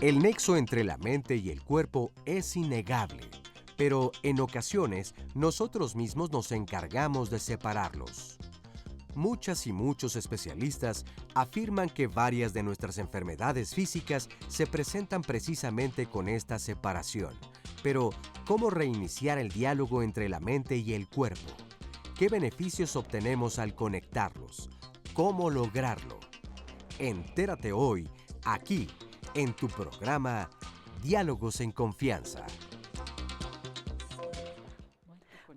El nexo entre la mente y el cuerpo es innegable, pero en ocasiones nosotros mismos nos encargamos de separarlos. Muchas y muchos especialistas afirman que varias de nuestras enfermedades físicas se presentan precisamente con esta separación. Pero, ¿cómo reiniciar el diálogo entre la mente y el cuerpo? ¿Qué beneficios obtenemos al conectarlos? ¿Cómo lograrlo? Entérate hoy, aquí, en tu programa Diálogos en Confianza.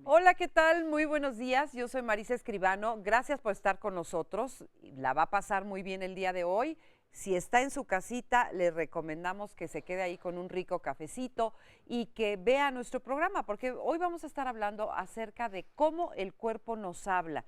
Hola, ¿qué tal? Muy buenos días. Yo soy Marisa Escribano. Gracias por estar con nosotros. La va a pasar muy bien el día de hoy. Si está en su casita, le recomendamos que se quede ahí con un rico cafecito y que vea nuestro programa, porque hoy vamos a estar hablando acerca de cómo el cuerpo nos habla,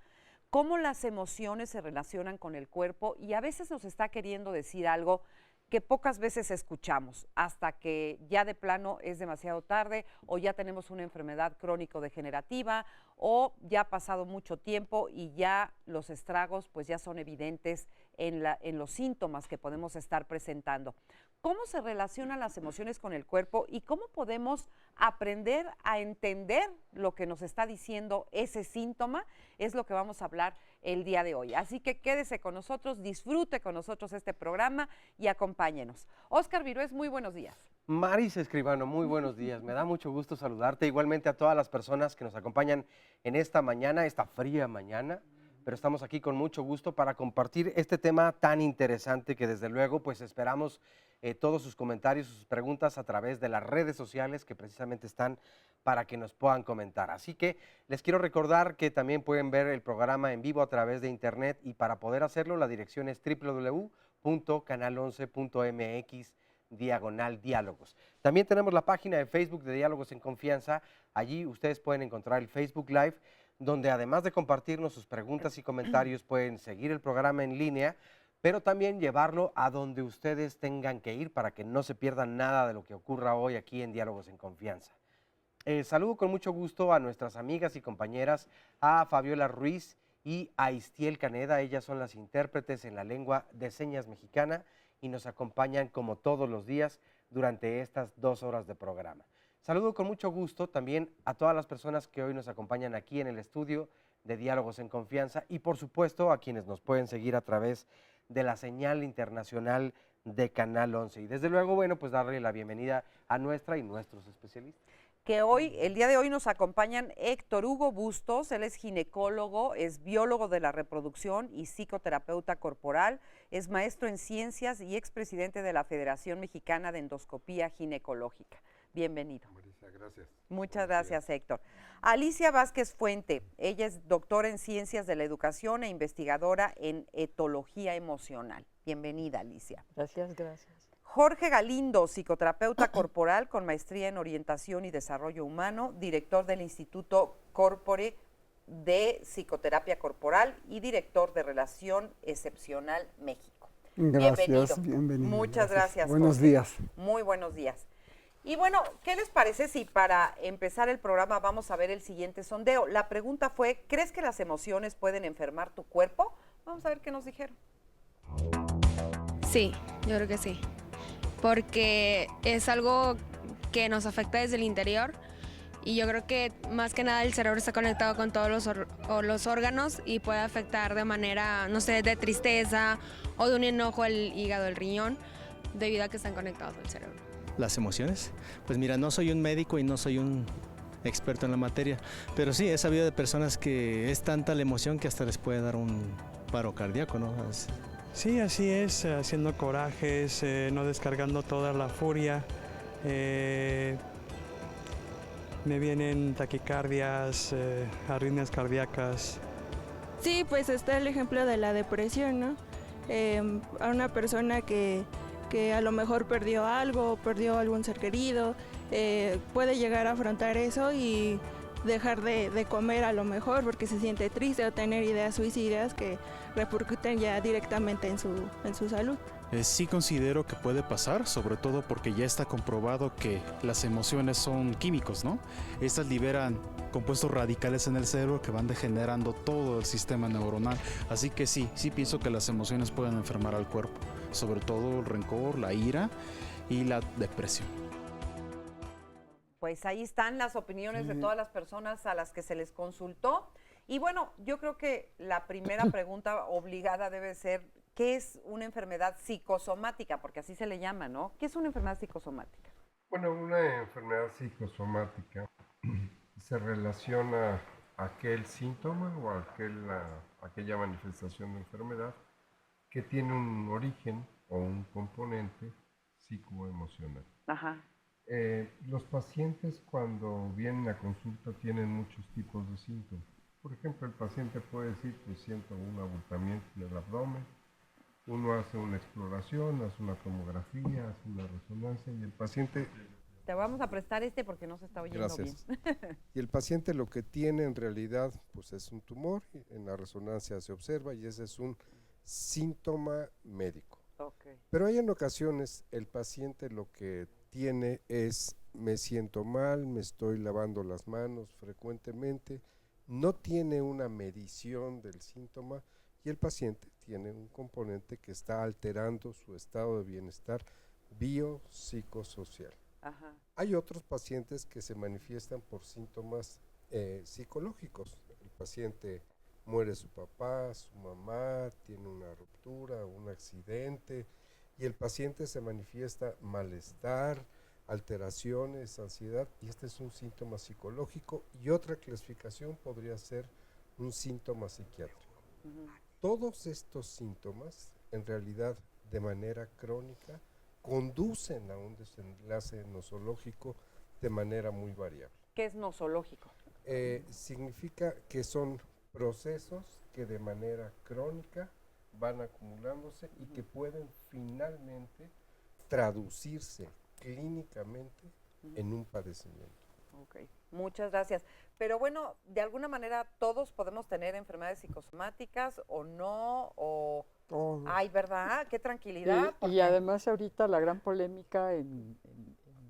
cómo las emociones se relacionan con el cuerpo y a veces nos está queriendo decir algo que pocas veces escuchamos, hasta que ya de plano es demasiado tarde o ya tenemos una enfermedad crónico-degenerativa o ya ha pasado mucho tiempo y ya los estragos pues ya son evidentes en los síntomas que podemos estar presentando. ¿Cómo se relacionan las emociones con el cuerpo y cómo podemos aprender a entender lo que nos está diciendo ese síntoma? Es lo que vamos a hablar el día de hoy. Así que quédese con nosotros, disfrute con nosotros este programa y acompáñenos. Óscar Virués, muy buenos días. Marisa Escribano, muy buenos días. Me da mucho gusto saludarte, igualmente a todas las personas que nos acompañan en esta mañana, esta fría mañana, pero estamos aquí con mucho gusto para compartir este tema tan interesante que desde luego pues esperamos todos sus comentarios, sus preguntas a través de las redes sociales que precisamente están para que nos puedan comentar. Así que les quiero recordar que también pueden ver el programa en vivo a través de internet y para poder hacerlo la dirección es www.canal11.mx/diálogos. También tenemos la página de Facebook de Diálogos en Confianza. Allí ustedes pueden encontrar el Facebook Live, donde además de compartirnos sus preguntas y comentarios, pueden seguir el programa en línea, pero también llevarlo a donde ustedes tengan que ir para que no se pierdan nada de lo que ocurra hoy aquí en Diálogos en Confianza. Saludo con mucho gusto a nuestras amigas y compañeras, a Fabiola Ruiz y a Istiel Caneda. Ellas son las intérpretes en la lengua de señas mexicana y nos acompañan como todos los días durante estas 2 horas de programa. Saludo con mucho gusto también a todas las personas que hoy nos acompañan aquí en el estudio de Diálogos en Confianza y por supuesto a quienes nos pueden seguir a través de la señal internacional de Canal 11. Y desde luego, bueno, pues darle la bienvenida a nuestra y nuestros especialistas. Que hoy, el día de hoy nos acompañan Héctor Hugo Bustos, él es ginecólogo, es biólogo de la reproducción y psicoterapeuta corporal, es maestro en ciencias y expresidente de la Federación Mexicana de Endoscopía Ginecológica. Bienvenido. Marisa, gracias. Muchas gracias, Héctor. Alicia Vázquez Fuente, ella es doctora en Ciencias de la Educación e investigadora en Etología Emocional. Bienvenida, Alicia. Gracias, gracias. Jorge Galindo, psicoterapeuta corporal con maestría en Orientación y Desarrollo Humano, director del Instituto Corpore de Psicoterapia Corporal y director de Relación Excepcional México. Gracias, bienvenido. Muchas gracias. Buenos Jorge. días. Muy buenos días. Y bueno, ¿qué les parece si para empezar el programa vamos a ver el siguiente sondeo? La pregunta fue, ¿crees que las emociones pueden enfermar tu cuerpo? Vamos a ver qué nos dijeron. Sí, yo creo que sí, porque es algo que nos afecta desde el interior y yo creo que más que nada el cerebro está conectado con todos los órganos y puede afectar de manera, no sé, de tristeza o de un enojo el hígado, el riñón, debido a que están conectados al cerebro. Las emociones, pues mira, no soy un médico y no soy un experto en la materia, pero sí he sabido de personas que es tanta la emoción que hasta les puede dar un paro cardíaco, ¿no? Sí, así es, haciendo corajes, no descargando toda la furia, me vienen taquicardias, arritmias cardíacas. Sí, pues está el ejemplo de la depresión, ¿no? A una persona que a lo mejor perdió algo, perdió algún ser querido, puede llegar a afrontar eso y dejar de comer a lo mejor porque se siente triste o tener ideas suicidas que repercuten ya directamente en su salud. Sí considero que puede pasar, sobre todo porque ya está comprobado que las emociones son químicos, ¿no? Estas liberan compuestos radicales en el cerebro que van degenerando todo el sistema neuronal. Así que sí pienso que las emociones pueden enfermar al cuerpo, sobre todo el rencor, la ira y la depresión. Pues ahí están las opiniones de todas las personas a las que se les consultó. Y bueno, yo creo que la primera pregunta obligada debe ser, ¿qué es una enfermedad psicosomática? Porque así se le llama, ¿no? ¿Qué es una enfermedad psicosomática? Bueno, una enfermedad psicosomática se relaciona a aquel síntoma o a aquella manifestación de enfermedad que tiene un origen o un componente psicoemocional. Ajá. Los pacientes cuando vienen a consulta tienen muchos tipos de síntomas. Por ejemplo, el paciente puede decir que siento un abultamiento en el abdomen. Uno hace una exploración, hace una tomografía, hace una resonancia y el paciente... Te vamos a prestar porque no se está oyendo Gracias. bien. Y el paciente lo que tiene en realidad pues es un tumor, en la resonancia se observa y ese es un síntoma médico. Okay. Pero hay en ocasiones el paciente lo que tiene es me siento mal, me estoy lavando las manos frecuentemente, no tiene una medición del síntoma y el paciente tiene un componente que está alterando su estado de bienestar biopsicosocial. Ajá. Hay otros pacientes que se manifiestan por síntomas psicológicos. El paciente muere su papá, su mamá, tiene una ruptura, un accidente y el paciente se manifiesta malestar, alteraciones, ansiedad y este es un síntoma psicológico y otra clasificación podría ser un síntoma psiquiátrico. Todos estos síntomas en realidad de manera crónica conducen a un desenlace nosológico de manera muy variable. ¿Qué es nosológico? Significa que son procesos que de manera crónica van acumulándose y que pueden finalmente traducirse clínicamente en un padecimiento. Ok, muchas gracias. Pero bueno, de alguna manera todos podemos tener enfermedades psicosomáticas o no, o... Todos. Ay, ¿verdad? Qué tranquilidad. Y además ahorita la gran polémica en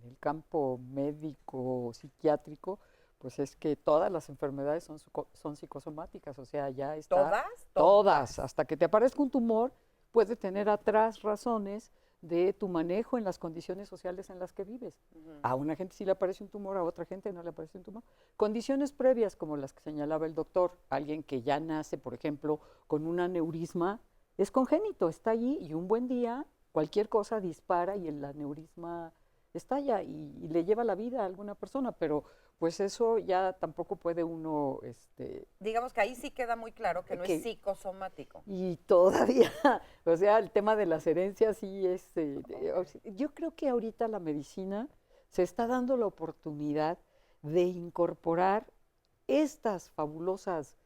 el campo médico, psiquiátrico, pues es que todas las enfermedades son psicosomáticas, o sea, ya está... ¿Todas? Todas. Hasta que te aparezca un tumor, puede tener atrás razones de tu manejo en las condiciones sociales en las que vives. A una gente sí le aparece un tumor, a otra gente no le aparece un tumor. Condiciones previas como las que señalaba el doctor, alguien que ya nace, por ejemplo, con un aneurisma, es congénito, está allí y un buen día cualquier cosa dispara y el aneurisma estalla y le lleva la vida a alguna persona, pero pues eso ya tampoco puede uno... Digamos que ahí sí queda muy claro que no es psicosomático. Y todavía, o sea, el tema de las herencias sí es... yo creo que ahorita la medicina se está dando la oportunidad de incorporar estas fabulosas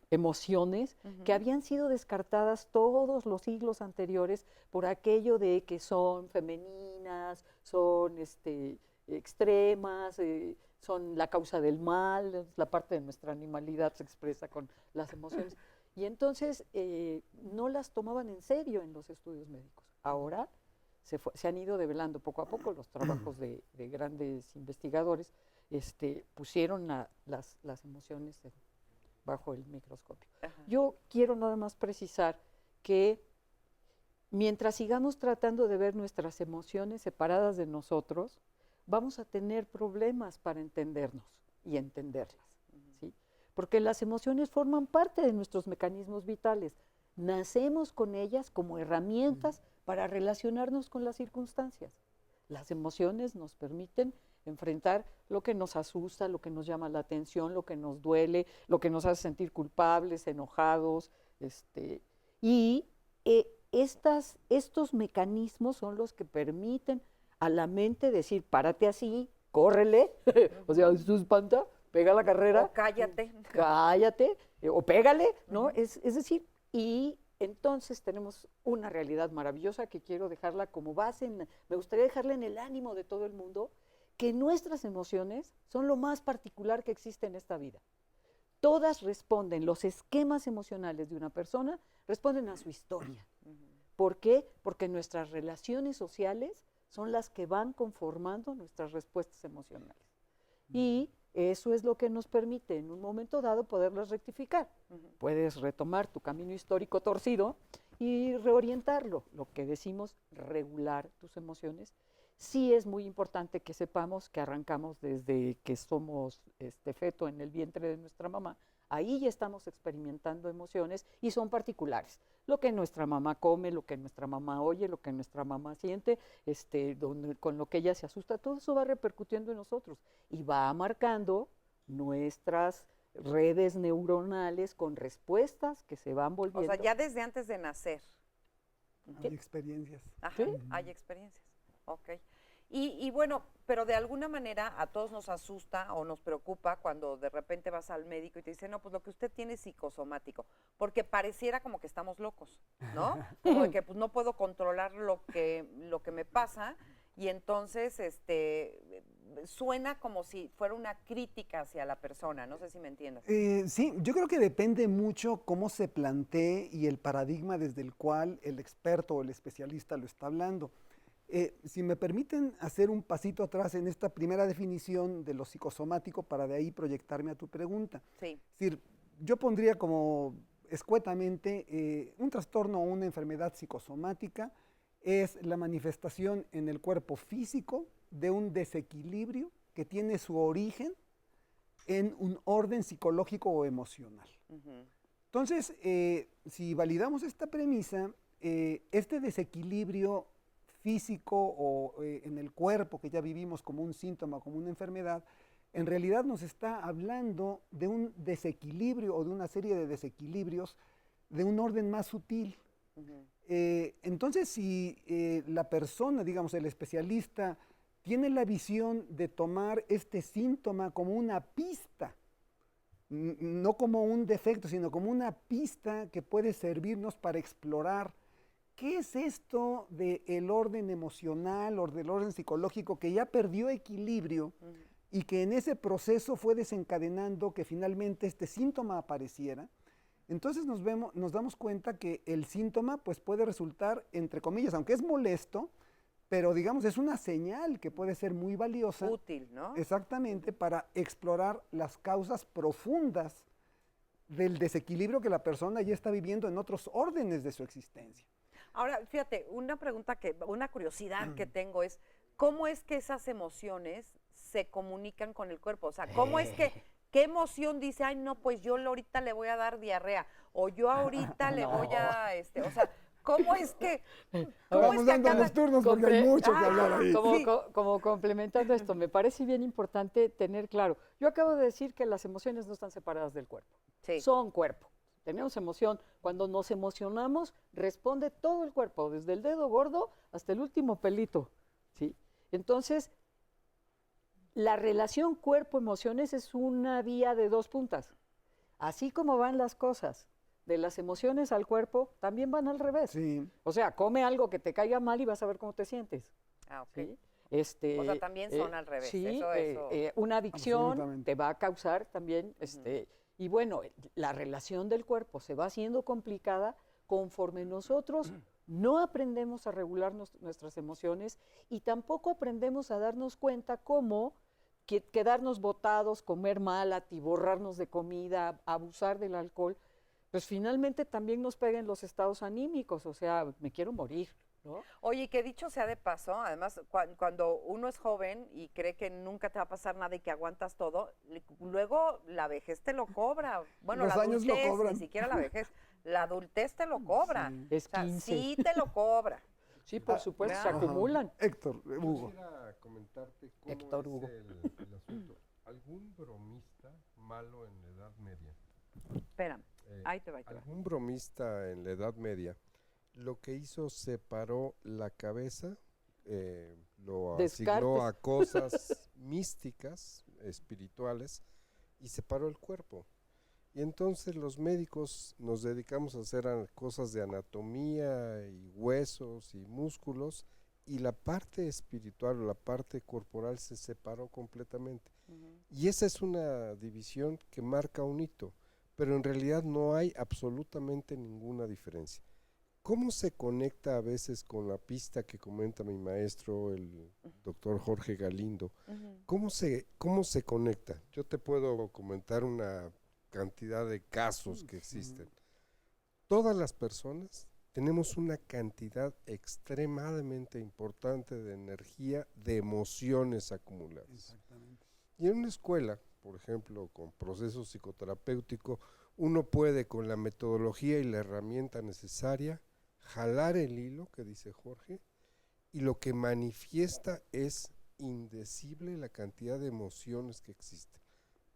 emociones que habían sido descartadas todos los siglos anteriores por aquello de que son femeninas, son extremas, son la causa del mal, la parte de nuestra animalidad se expresa con las emociones. Y entonces no las tomaban en serio en los estudios médicos. Ahora se han ido develando poco a poco los trabajos de grandes investigadores, pusieron las emociones bajo el microscopio. Ajá. Yo quiero nada más precisar que mientras sigamos tratando de ver nuestras emociones separadas de nosotros, vamos a tener problemas para entendernos y entenderlas, ¿sí? Porque las emociones forman parte de nuestros mecanismos vitales. Nacemos con ellas como herramientas para relacionarnos con las circunstancias. Las emociones nos permiten enfrentar lo que nos asusta, lo que nos llama la atención, lo que nos duele, lo que nos hace sentir culpables, enojados, y estos mecanismos son los que permiten a la mente decir, párate así, córrele, o sea, esto espanta, pega la carrera. O cállate. Cállate, o pégale, ¿no? Es decir, y entonces tenemos una realidad maravillosa que quiero dejarla como base, me gustaría dejarla en el ánimo de todo el mundo, que nuestras emociones son lo más particular que existe en esta vida. Todas responden, los esquemas emocionales de una persona responden a su historia. ¿Por qué? Porque nuestras relaciones sociales son las que van conformando nuestras respuestas emocionales. Y eso es lo que nos permite en un momento dado poderlas rectificar. Puedes retomar tu camino histórico torcido y reorientarlo, lo que decimos regular tus emociones. Sí es muy importante que sepamos que arrancamos desde que somos feto en el vientre de nuestra mamá. Ahí ya estamos experimentando emociones y son particulares. Lo que nuestra mamá come, lo que nuestra mamá oye, lo que nuestra mamá siente, con lo que ella se asusta, todo eso va repercutiendo en nosotros y va marcando nuestras redes neuronales con respuestas que se van volviendo. O sea, ya desde antes de nacer. Hay experiencias. Ajá, hay experiencias. Ok. Y bueno, pero de alguna manera a todos nos asusta o nos preocupa cuando de repente vas al médico y te dice, no, pues lo que usted tiene es psicosomático, porque pareciera como que estamos locos, ¿no? Como de que pues no puedo controlar lo que me pasa y entonces suena como si fuera una crítica hacia la persona, no sé si me entiendes. Sí, yo creo que depende mucho cómo se plantee y el paradigma desde el cual el experto o el especialista lo está hablando. Si me permiten hacer un pasito atrás en esta primera definición de lo psicosomático para de ahí proyectarme a tu pregunta. Sí. Es decir, yo pondría como escuetamente un trastorno o una enfermedad psicosomática es la manifestación en el cuerpo físico de un desequilibrio que tiene su origen en un orden psicológico o emocional. Entonces, si validamos esta premisa, este desequilibrio físico o en el cuerpo que ya vivimos como un síntoma, como una enfermedad, en realidad nos está hablando de un desequilibrio o de una serie de desequilibrios de un orden más sutil. Entonces, si la persona, digamos, el especialista, tiene la visión de tomar este síntoma como una pista, no como un defecto, sino como una pista que puede servirnos para explorar qué es esto del orden emocional o del orden psicológico que ya perdió equilibrio y que en ese proceso fue desencadenando que finalmente este síntoma apareciera. Entonces nos damos cuenta que el síntoma pues puede resultar, entre comillas, aunque es molesto, pero digamos es una señal que puede ser muy valiosa. Útil, ¿no? Exactamente, para explorar las causas profundas del desequilibrio que la persona ya está viviendo en otros órdenes de su existencia. Ahora, fíjate, una curiosidad que tengo es, ¿cómo es que esas emociones se comunican con el cuerpo? O sea, ¿cómo es que, qué emoción dice, ay, no, pues yo ahorita le voy a dar diarrea, o yo ahorita le voy a, o sea, ¿cómo es que? Vamos dando los turnos porque hay mucho que hablar ahí. Como complementando esto, me parece bien importante tener claro, yo acabo de decir que las emociones no están separadas del cuerpo, son cuerpo. Tenemos emoción, cuando nos emocionamos, responde todo el cuerpo, desde el dedo gordo hasta el último pelito, ¿sí? Entonces, la relación cuerpo-emociones es una vía de dos puntas. Así como van las cosas de las emociones al cuerpo, también van al revés. Sí. O sea, come algo que te caiga mal y vas a ver cómo te sientes. Ah, ok. ¿Sí? O sea, también son al revés. Sí, eso. Una adicción te va a causar también, y bueno, la relación del cuerpo se va haciendo complicada conforme nosotros no aprendemos a regular nuestras emociones y tampoco aprendemos a darnos cuenta cómo quedarnos botados, comer mal, atiborrarnos de comida, abusar del alcohol, pues finalmente también nos pega en los estados anímicos, o sea, me quiero morir, ¿no? Oye, que dicho sea de paso, además, cuando uno es joven y cree que nunca te va a pasar nada y que aguantas todo, luego la vejez te lo cobra. Bueno, los la años adultez, lo cobran. ni siquiera la vejez, la adultez te lo cobra. Sí. Es 15. Sí te lo cobra. Sí, por supuesto, se acumulan. Héctor, Hugo. Quisiera comentarte cómo Héctor es Hugo. el asunto. ¿Algún bromista malo en la Edad Media? Espérame, ahí te va. Algún bromista en la Edad Media lo que hizo separó la cabeza, lo asignó a cosas místicas, espirituales, y separó el cuerpo. Y entonces los médicos nos dedicamos a hacer cosas de anatomía y huesos y músculos, y la parte espiritual o la parte corporal se separó completamente. Y esa es una división que marca un hito, pero en realidad no hay absolutamente ninguna diferencia. ¿Cómo se conecta a veces con la pista que comenta mi maestro, el doctor Jorge Galindo? ¿Cómo se conecta? Yo te puedo comentar una cantidad de casos que existen. Todas las personas tenemos una cantidad extremadamente importante de energía, de emociones acumuladas. Exactamente. Y en una escuela, por ejemplo, con proceso psicoterapéutico, uno puede con la metodología y la herramienta necesaria jalar el hilo que dice Jorge, y lo que manifiesta es indecible la cantidad de emociones que existen.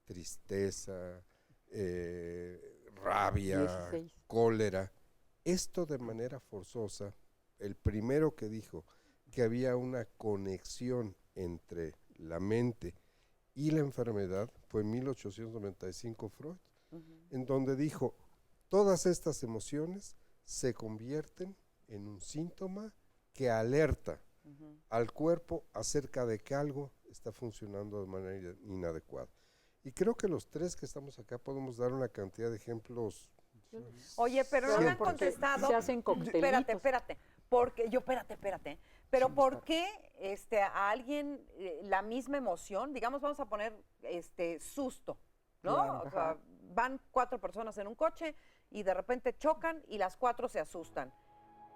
Tristeza, rabia, 16. cólera. Esto de manera forzosa, el primero que dijo que había una conexión entre la mente y la enfermedad fue en 1895 Freud, en donde dijo, todas estas emociones se convierten en un síntoma que alerta al cuerpo acerca de que algo está funcionando de manera inadecuada. Y creo que los tres que estamos acá podemos dar una cantidad de ejemplos. Oye, pero no me han contestado. Se hacen coctelitos. Espérate. Porque espérate. Pero Sí, ¿por qué a alguien la misma emoción, digamos, vamos a poner susto, ¿no? Claro. O sea, van 4 personas en un coche y de repente chocan y las 4 se asustan.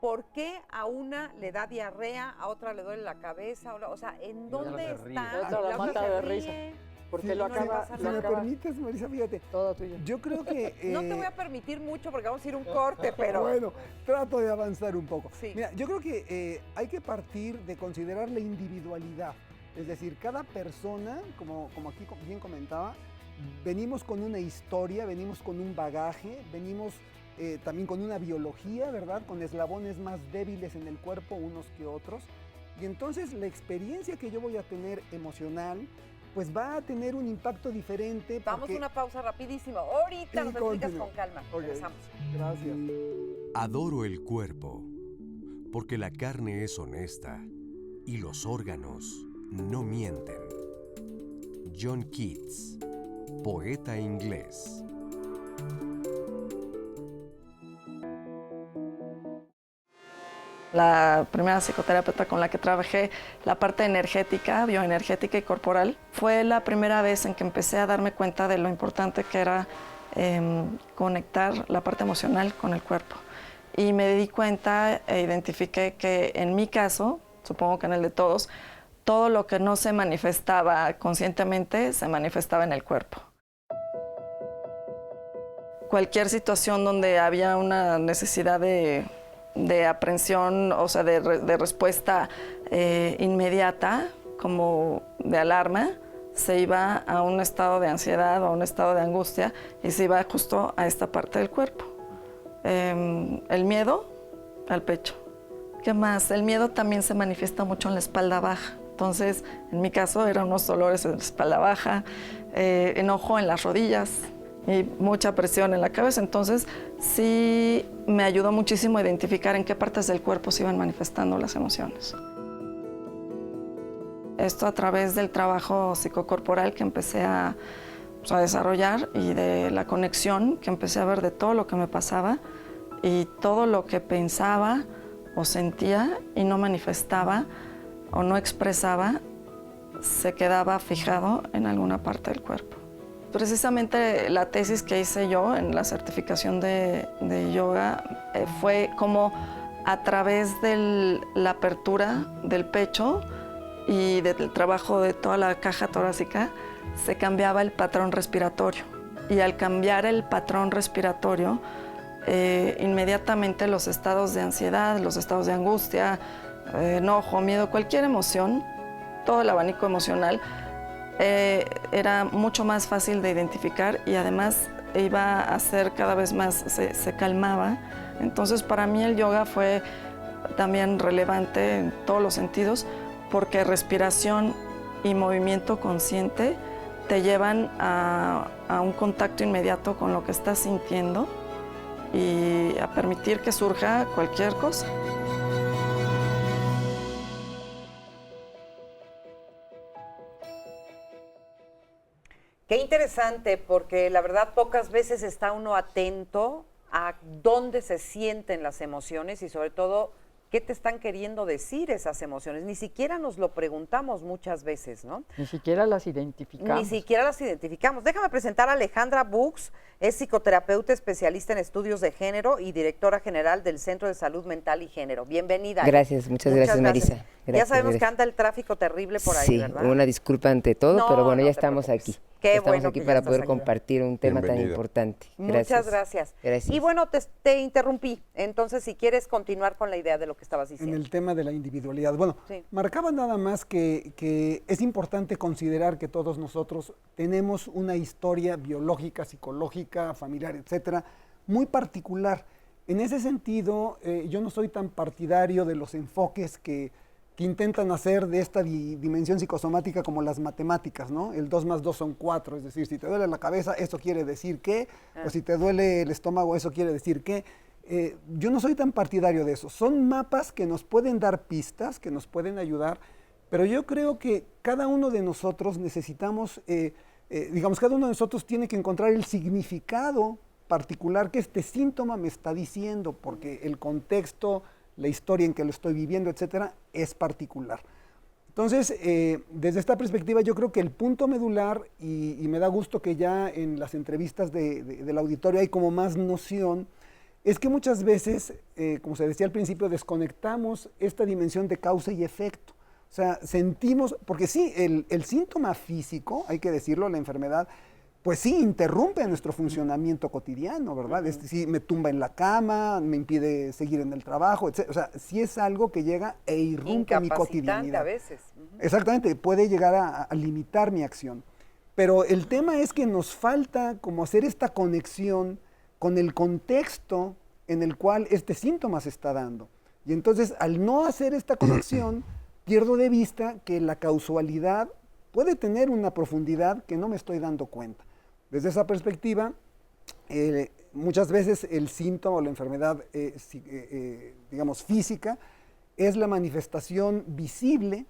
¿Por qué a una le da diarrea, a otra le duele la cabeza? O sea, ¿en dónde se ríe. está? La otra la Y mata se de ríe. risa. Porque Sí, lo no, acaba, si si lo me acaba permites, Marisa, fíjate, todo tuyo. yo creo que... No te voy a permitir mucho porque vamos a ir a un corte, pero... Bueno, trato de avanzar un poco. Sí. Mira, yo creo que hay que partir de considerar la individualidad. Es decir, cada persona, como aquí bien comentaba, venimos con una historia, venimos con un bagaje, venimos también con una biología, ¿verdad? Con eslabones más débiles en el cuerpo unos que otros. Y entonces la experiencia que yo voy a tener emocional, pues va a tener un impacto diferente. Vamos a porque- una pausa rapidísimo. Ahorita Sí, nos explicas continúa. con calma. Ok, Regresamos. Gracias. Adoro el cuerpo, porque la carne es honesta y los órganos no mienten. John Keats, poeta inglés. La primera psicoterapeuta con la que trabajé la parte energética, bioenergética y corporal, fue la primera vez en que empecé a darme cuenta de lo importante que era conectar la parte emocional con el cuerpo. Y me di cuenta e identifiqué que en mi caso, supongo que en el de todos, todo lo que no se manifestaba conscientemente se manifestaba en el cuerpo. Cualquier situación donde había una necesidad de aprehensión, o sea, de respuesta inmediata, como de alarma, se iba a un estado de ansiedad o a un estado de angustia y se iba justo a esta parte del cuerpo. El miedo al pecho. ¿Qué más? El miedo también se manifiesta mucho en la espalda baja. Entonces, en mi caso, eran unos dolores en la espalda baja, enojo en las rodillas y mucha presión en la cabeza. Entonces, sí me ayudó muchísimo a identificar en qué partes del cuerpo se iban manifestando las emociones. Esto a través del trabajo psicocorporal que empecé a desarrollar y de la conexión que empecé a ver de todo lo que me pasaba y todo lo que pensaba o sentía y no manifestaba o no expresaba, se quedaba fijado en alguna parte del cuerpo. Precisamente la tesis que hice yo en la certificación de yoga fue como a través de la apertura del pecho y del trabajo de toda la caja torácica se cambiaba el patrón respiratorio. Y al cambiar el patrón respiratorio, inmediatamente los estados de ansiedad, los estados de angustia, enojo, miedo, cualquier emoción, todo el abanico emocional, era mucho más fácil de identificar y además iba a ser cada vez más, se calmaba. Entonces para mí el yoga fue también relevante en todos los sentidos porque respiración y movimiento consciente te llevan a un contacto inmediato con lo que estás sintiendo y a permitir que surja cualquier cosa. Qué interesante, porque la verdad pocas veces está uno atento a dónde se sienten las emociones y sobre todo qué te están queriendo decir esas emociones. Ni siquiera nos lo preguntamos muchas veces, ¿no? Ni siquiera las identificamos. Ni siquiera las identificamos. Déjame presentar a Alejandra Bux, es psicoterapeuta especialista en estudios de género y directora general del Centro de Salud Mental y Género. Bienvenida. Gracias, muchas gracias, Marisa. Ya sabemos que anda el tráfico terrible por ahí, sí, ¿verdad? una disculpa ante todo, pero bueno, ya estamos aquí. Qué estamos bueno aquí que para ya poder estás aquí. compartir un tema tan importante. Muchas gracias. Gracias. Y bueno, te interrumpí. Entonces, si quieres continuar con la idea de lo que estabas En diciendo. el tema de la individualidad. Bueno, marcaba nada más que es importante considerar que todos nosotros tenemos una historia biológica, psicológica, familiar, etcétera, muy particular. En ese sentido, yo no soy tan partidario de los enfoques que intentan hacer de esta dimensión psicosomática como las matemáticas, ¿no? El 2 más 2 son 4, es decir, si te duele la cabeza, eso quiere decir que, o si te duele el estómago, eso quiere decir que. Yo no soy tan partidario de eso. Son mapas que nos pueden dar pistas, que nos pueden ayudar, pero yo creo que cada uno de nosotros necesitamos, cada uno de nosotros tiene que encontrar el significado particular que este síntoma me está diciendo, porque el contexto, la historia en que lo estoy viviendo, etcétera, es particular. Entonces, desde esta perspectiva, yo creo que el punto medular, y me da gusto que ya en las entrevistas del auditorio hay como más noción, es que muchas veces, como se decía al principio, desconectamos esta dimensión de causa y efecto. O sea, sentimos, porque sí, el síntoma físico, hay que decirlo, la enfermedad, pues sí, interrumpe nuestro funcionamiento cotidiano, ¿verdad? Sí, me tumba en la cama, me impide seguir en el trabajo, etc. O sea, sí es algo que llega e irrumpe mi cotidianidad. A veces. Exactamente, puede llegar a limitar mi acción. Pero el tema es que nos falta como hacer esta conexión con el contexto en el cual este síntoma se está dando. Y entonces, al no hacer esta conexión, pierdo de vista que la causalidad puede tener una profundidad que no me estoy dando cuenta. Desde esa perspectiva, muchas veces el síntoma o la enfermedad, física, es la manifestación visible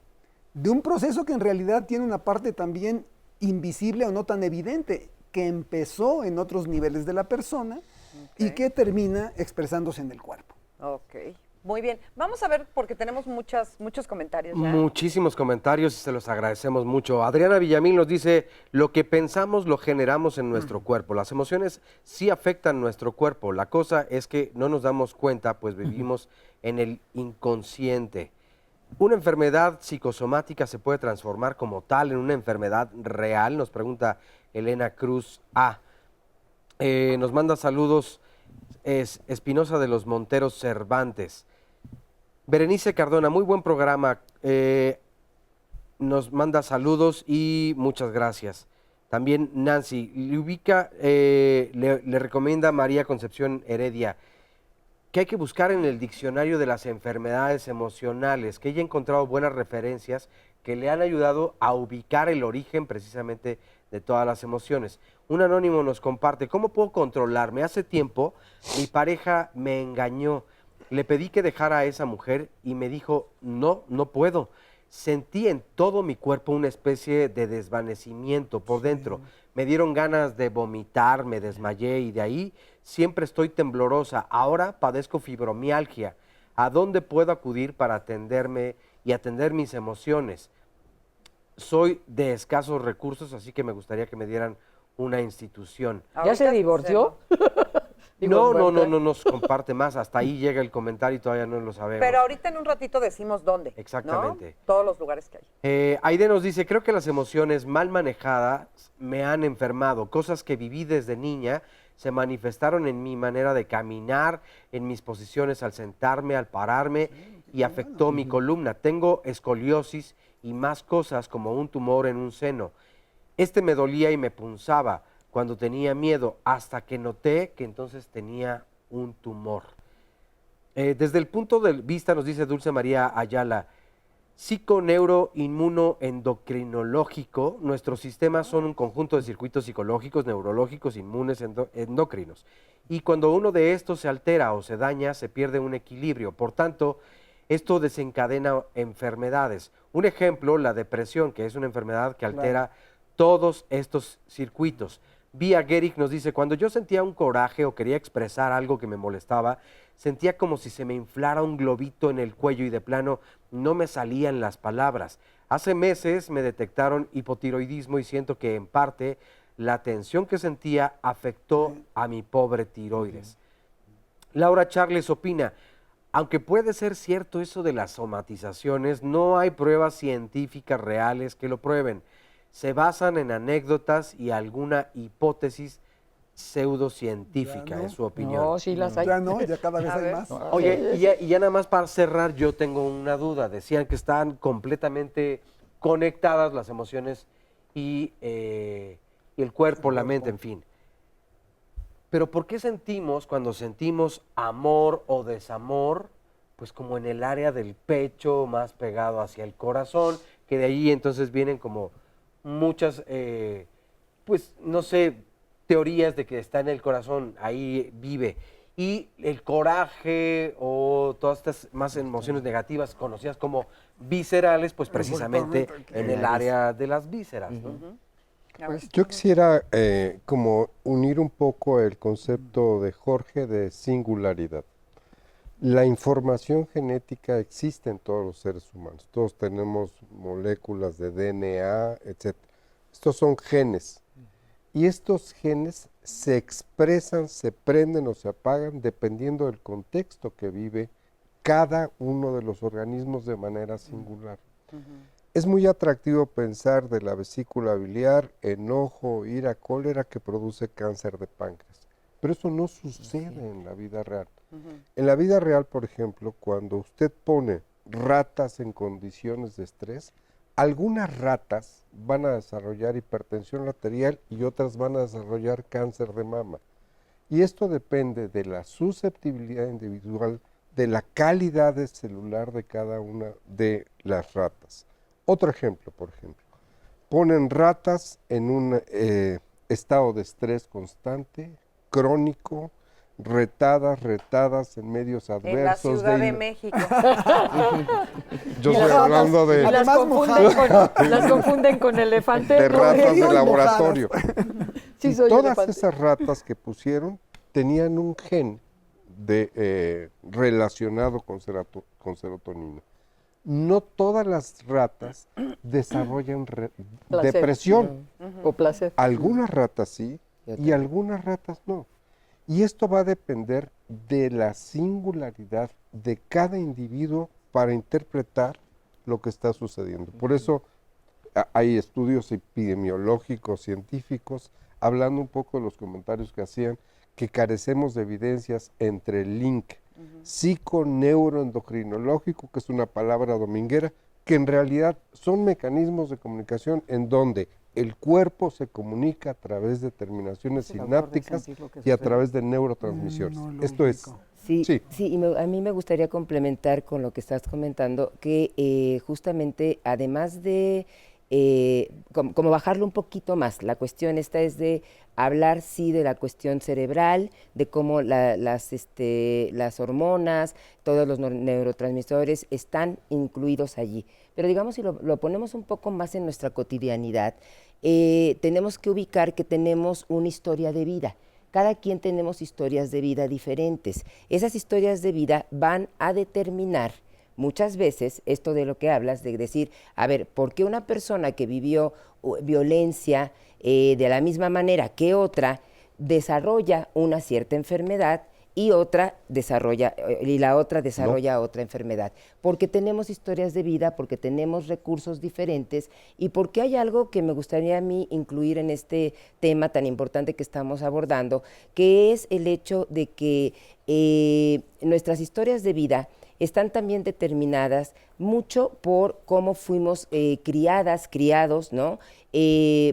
de un proceso que en realidad tiene una parte también invisible o no tan evidente, que empezó en otros niveles de la persona y que termina expresándose en el cuerpo. Ok. Muy bien, vamos a ver porque tenemos muchos comentarios ya. Muchísimos comentarios y se los agradecemos mucho. Adriana Villamil nos dice, lo que pensamos lo generamos en nuestro cuerpo. Las emociones sí afectan nuestro cuerpo. La cosa es que no nos damos cuenta, pues vivimos en el inconsciente. ¿Una enfermedad psicosomática se puede transformar como tal en una enfermedad real? Nos pregunta Elena Cruz A. Nos manda saludos Espinosa de los Monteros Cervantes. Berenice Cardona, muy buen programa, nos manda saludos y muchas gracias. También Nancy, le recomienda a María Concepción Heredia que hay que buscar en el diccionario de las enfermedades emocionales, que ella ha encontrado buenas referencias que le han ayudado a ubicar el origen precisamente de todas las emociones. Un anónimo nos comparte, ¿cómo puedo controlarme? Hace tiempo mi pareja me engañó. Le pedí que dejara a esa mujer y me dijo, no puedo. Sentí en todo mi cuerpo una especie de desvanecimiento por dentro. Me dieron ganas de vomitar, me desmayé y de ahí siempre estoy temblorosa. Ahora padezco fibromialgia. ¿A dónde puedo acudir para atenderme y atender mis emociones? Soy de escasos recursos, así que me gustaría que me dieran una institución. ¿Ya se divorció? No nos comparte más, hasta ahí llega el comentario y todavía no lo sabemos. Pero ahorita en un ratito decimos dónde. Exactamente. ¿No? Todos los lugares que hay. Aide nos dice, creo que las emociones mal manejadas me han enfermado. Cosas que viví desde niña se manifestaron en mi manera de caminar, en mis posiciones al sentarme, al pararme y afectó mi columna. Tengo escoliosis y más cosas como un tumor en un seno. Me dolía y me punzaba cuando tenía miedo, hasta que noté que entonces tenía un tumor. Desde el punto de vista, nos dice Dulce María Ayala, psico-neuro-inmuno-endocrinológico, nuestros sistemas son un conjunto de circuitos psicológicos, neurológicos, inmunes, endocrinos. Y cuando uno de estos se altera o se daña, se pierde un equilibrio. Por tanto, esto desencadena enfermedades. Un ejemplo, la depresión, que es una enfermedad que altera todos estos circuitos. Vía Gerick nos dice, cuando yo sentía un coraje o quería expresar algo que me molestaba, sentía como si se me inflara un globito en el cuello y de plano no me salían las palabras. Hace meses me detectaron hipotiroidismo y siento que en parte la tensión que sentía afectó a mi pobre tiroides. Laura Charles opina, aunque puede ser cierto eso de las somatizaciones, no hay pruebas científicas reales que lo prueben. Se basan en anécdotas y alguna hipótesis pseudocientífica, es su opinión. No, sí las hay. Ya no, ya cada vez hay más. Oye, y ya nada más para cerrar, yo tengo una duda. Decían que están completamente conectadas las emociones y el cuerpo, la mente, en fin. Pero ¿por qué sentimos, cuando sentimos amor o desamor, pues como en el área del pecho, más pegado hacia el corazón, que de ahí entonces vienen como muchas, pues no sé, teorías de que está en el corazón, ahí vive? Y el coraje o todas estas más emociones negativas conocidas como viscerales, pues precisamente en el área de las vísceras, ¿no? Pues yo quisiera como unir un poco el concepto de Jorge de singularidad. La información genética existe en todos los seres humanos. Todos tenemos moléculas de DNA, etc. Estos son genes. Y estos genes se expresan, se prenden o se apagan dependiendo del contexto que vive cada uno de los organismos de manera singular. Es muy atractivo pensar de la vesícula biliar, enojo, ira, cólera que produce cáncer de páncreas. Pero eso no sucede en la vida real. En la vida real, por ejemplo, cuando usted pone ratas en condiciones de estrés, algunas ratas van a desarrollar hipertensión arterial y otras van a desarrollar cáncer de mama. Y esto depende de la susceptibilidad individual, de la calidad celular de cada una de las ratas. Otro ejemplo, por ejemplo, ponen ratas en un estado de estrés constante, crónico, retadas en medios adversos. En la Ciudad de México. Yo estoy hablando de... Las confunden con elefantes. De ratas de laboratorio. Sí, y todas esas ratas que pusieron tenían un gen relacionado con serotonina. No todas las ratas desarrollan depresión. O placer. Algunas ratas sí y algunas ratas no. Y esto va a depender de la singularidad de cada individuo para interpretar lo que está sucediendo. Por eso hay estudios epidemiológicos, científicos, hablando un poco de los comentarios que hacían, que carecemos de evidencias entre el link psico-neuroendocrinológico, que es una palabra dominguera, que en realidad son mecanismos de comunicación en donde el cuerpo se comunica a través de terminaciones sinápticas y a través de neurotransmisiones. Esto es... Sí, y a mí me gustaría complementar con lo que estás comentando, que justamente además de como bajarlo un poquito más, la cuestión esta es de hablar sí de la cuestión cerebral, de cómo las hormonas, todos los neurotransmisores están incluidos allí. Pero digamos, si lo ponemos un poco más en nuestra cotidianidad, tenemos que ubicar que tenemos una historia de vida. Cada quien tenemos historias de vida diferentes. Esas historias de vida van a determinar muchas veces esto de lo que hablas, de decir, a ver, ¿por qué una persona que vivió violencia de la misma manera que otra desarrolla una cierta enfermedad y la otra desarrolla otra enfermedad? Porque tenemos historias de vida, porque tenemos recursos diferentes y porque hay algo que me gustaría a mí incluir en este tema tan importante que estamos abordando, que es el hecho de que nuestras historias de vida están también determinadas mucho por cómo fuimos criados, ¿no?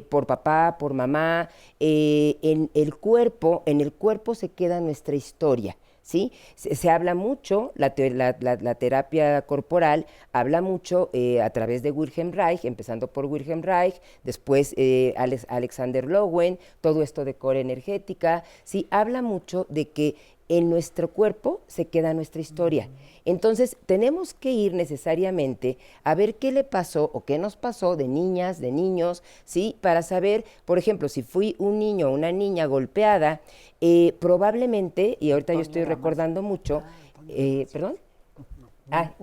Por papá, por mamá. En el cuerpo se queda nuestra historia, ¿sí? Se habla mucho, la terapia corporal habla mucho a través de Wilhelm Reich, empezando por Wilhelm Reich, después Alexander Lowen, todo esto de core energética, ¿sí? Habla mucho de que en nuestro cuerpo se queda nuestra historia. Entonces, tenemos que ir necesariamente a ver qué le pasó o qué nos pasó de niñas, de niños, ¿sí? Para saber, por ejemplo, si fui un niño o una niña golpeada, probablemente, y ahorita yo estoy recordando mucho, ¿perdón?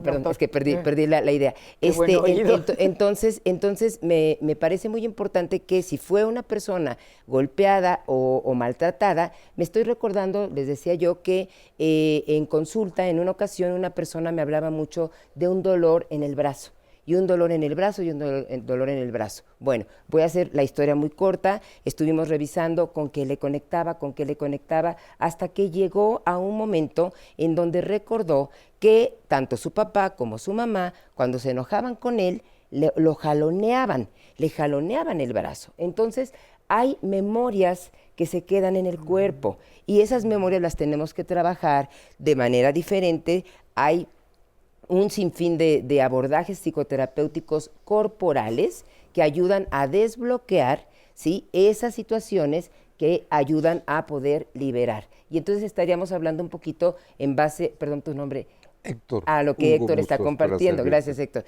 Perdón, es que perdí la idea. Entonces me parece muy importante que si fue una persona golpeada o maltratada, me estoy recordando, les decía yo, que en consulta, en una ocasión, una persona me hablaba mucho de un dolor en el brazo. Y un dolor en el brazo y un dolor en el brazo. Bueno, voy a hacer la historia muy corta. Estuvimos revisando con qué le conectaba, hasta que llegó a un momento en donde recordó que tanto su papá como su mamá, cuando se enojaban con él, le jaloneaban el brazo. Entonces, hay memorias que se quedan en el cuerpo y esas memorias las tenemos que trabajar de manera diferente. Hay un sinfín de abordajes psicoterapéuticos corporales que ayudan a desbloquear, ¿sí?, esas situaciones que ayudan a poder liberar. Y entonces estaríamos hablando un poquito en base, perdón tu nombre, Héctor. A lo que Hugo Héctor está Bustos, compartiendo. Gracias, Héctor.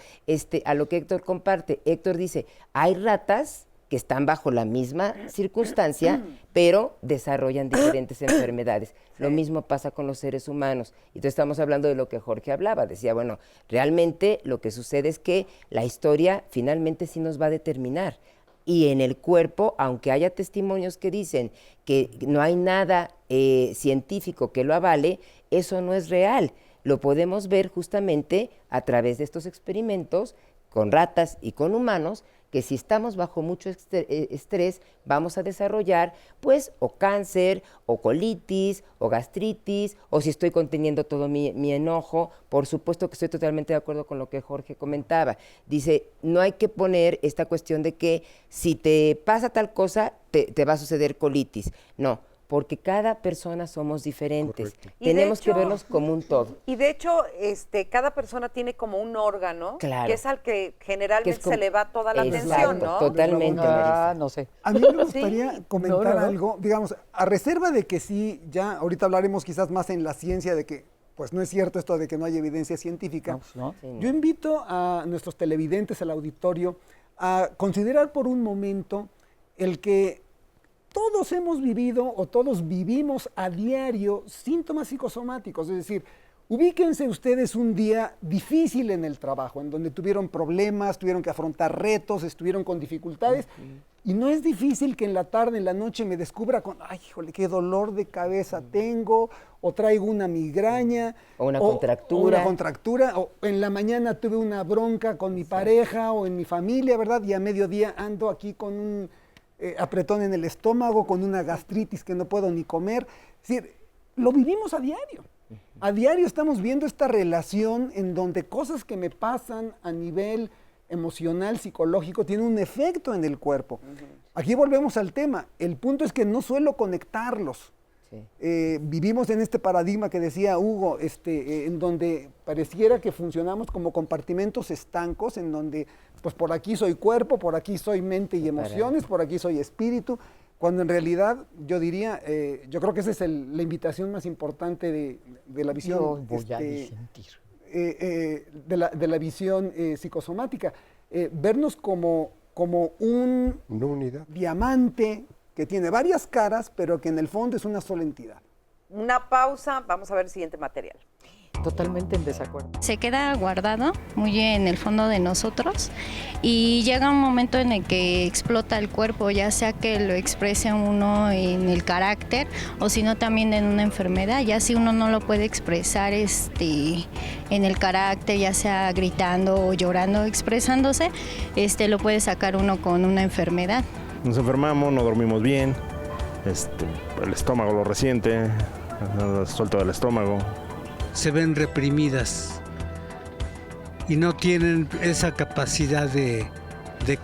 A lo que Héctor comparte. Héctor dice, hay ratas que están bajo la misma circunstancia, pero desarrollan diferentes enfermedades. Lo mismo pasa con los seres humanos. Entonces estamos hablando de lo que Jorge hablaba. Decía, bueno, realmente lo que sucede es que la historia finalmente sí nos va a determinar. Y en el cuerpo, aunque haya testimonios que dicen que no hay nada científico que lo avale, eso no es real. Lo podemos ver justamente a través de estos experimentos con ratas y con humanos, que si estamos bajo mucho estrés, vamos a desarrollar, pues, o cáncer, o colitis, o gastritis, o si estoy conteniendo todo mi enojo. Por supuesto que estoy totalmente de acuerdo con lo que Jorge comentaba. Dice, no hay que poner esta cuestión de que si te pasa tal cosa, te va a suceder colitis. No, porque cada persona somos diferentes. Tenemos que vernos como un todo. Y de hecho, cada persona tiene como un órgano, claro, que es al que generalmente se le va toda la exacto, atención, ¿no? Totalmente. No sé. A mí me gustaría comentar algo, digamos, a reserva de que sí, ya ahorita hablaremos quizás más en la ciencia de que pues no es cierto esto de que no hay evidencia científica. Yo invito a nuestros televidentes, al auditorio, a considerar por un momento el que todos hemos vivido o todos vivimos a diario síntomas psicosomáticos, es decir, ubíquense ustedes un día difícil en el trabajo, en donde tuvieron problemas, tuvieron que afrontar retos, estuvieron con dificultades, y no es difícil que en la tarde, en la noche me descubra con, ay, híjole, qué dolor de cabeza tengo, o traigo una migraña, o una contractura, o en la mañana tuve una bronca con mi pareja o en mi familia, ¿verdad? Y a mediodía ando aquí con un apretón en el estómago, con una gastritis que no puedo ni comer. Es decir, lo vivimos a diario. A diario estamos viendo esta relación en donde cosas que me pasan a nivel emocional, psicológico, tienen un efecto en el cuerpo. Aquí volvemos al tema. El punto es que no suelo conectarlos. Vivimos en este paradigma que decía Hugo, en donde pareciera que funcionamos como compartimentos estancos, en donde pues por aquí soy cuerpo, por aquí soy mente y emociones, por aquí soy espíritu, cuando en realidad yo diría, yo creo que esa es la invitación más importante de la visión de la visión psicosomática, vernos como una unidad, diamante que tiene varias caras, pero que en el fondo es una sola entidad. Una pausa, vamos a ver el siguiente material. Totalmente en desacuerdo. Se queda guardado muy en el fondo de nosotros y llega un momento en el que explota el cuerpo, ya sea que lo exprese uno en el carácter o si no también en una enfermedad. Ya si uno no lo puede expresar en el carácter, ya sea gritando o llorando, expresándose, lo puede sacar uno con una enfermedad. Nos enfermamos, no dormimos bien, el estómago lo resiente, suelto del estómago. Se ven reprimidas y no tienen esa capacidad de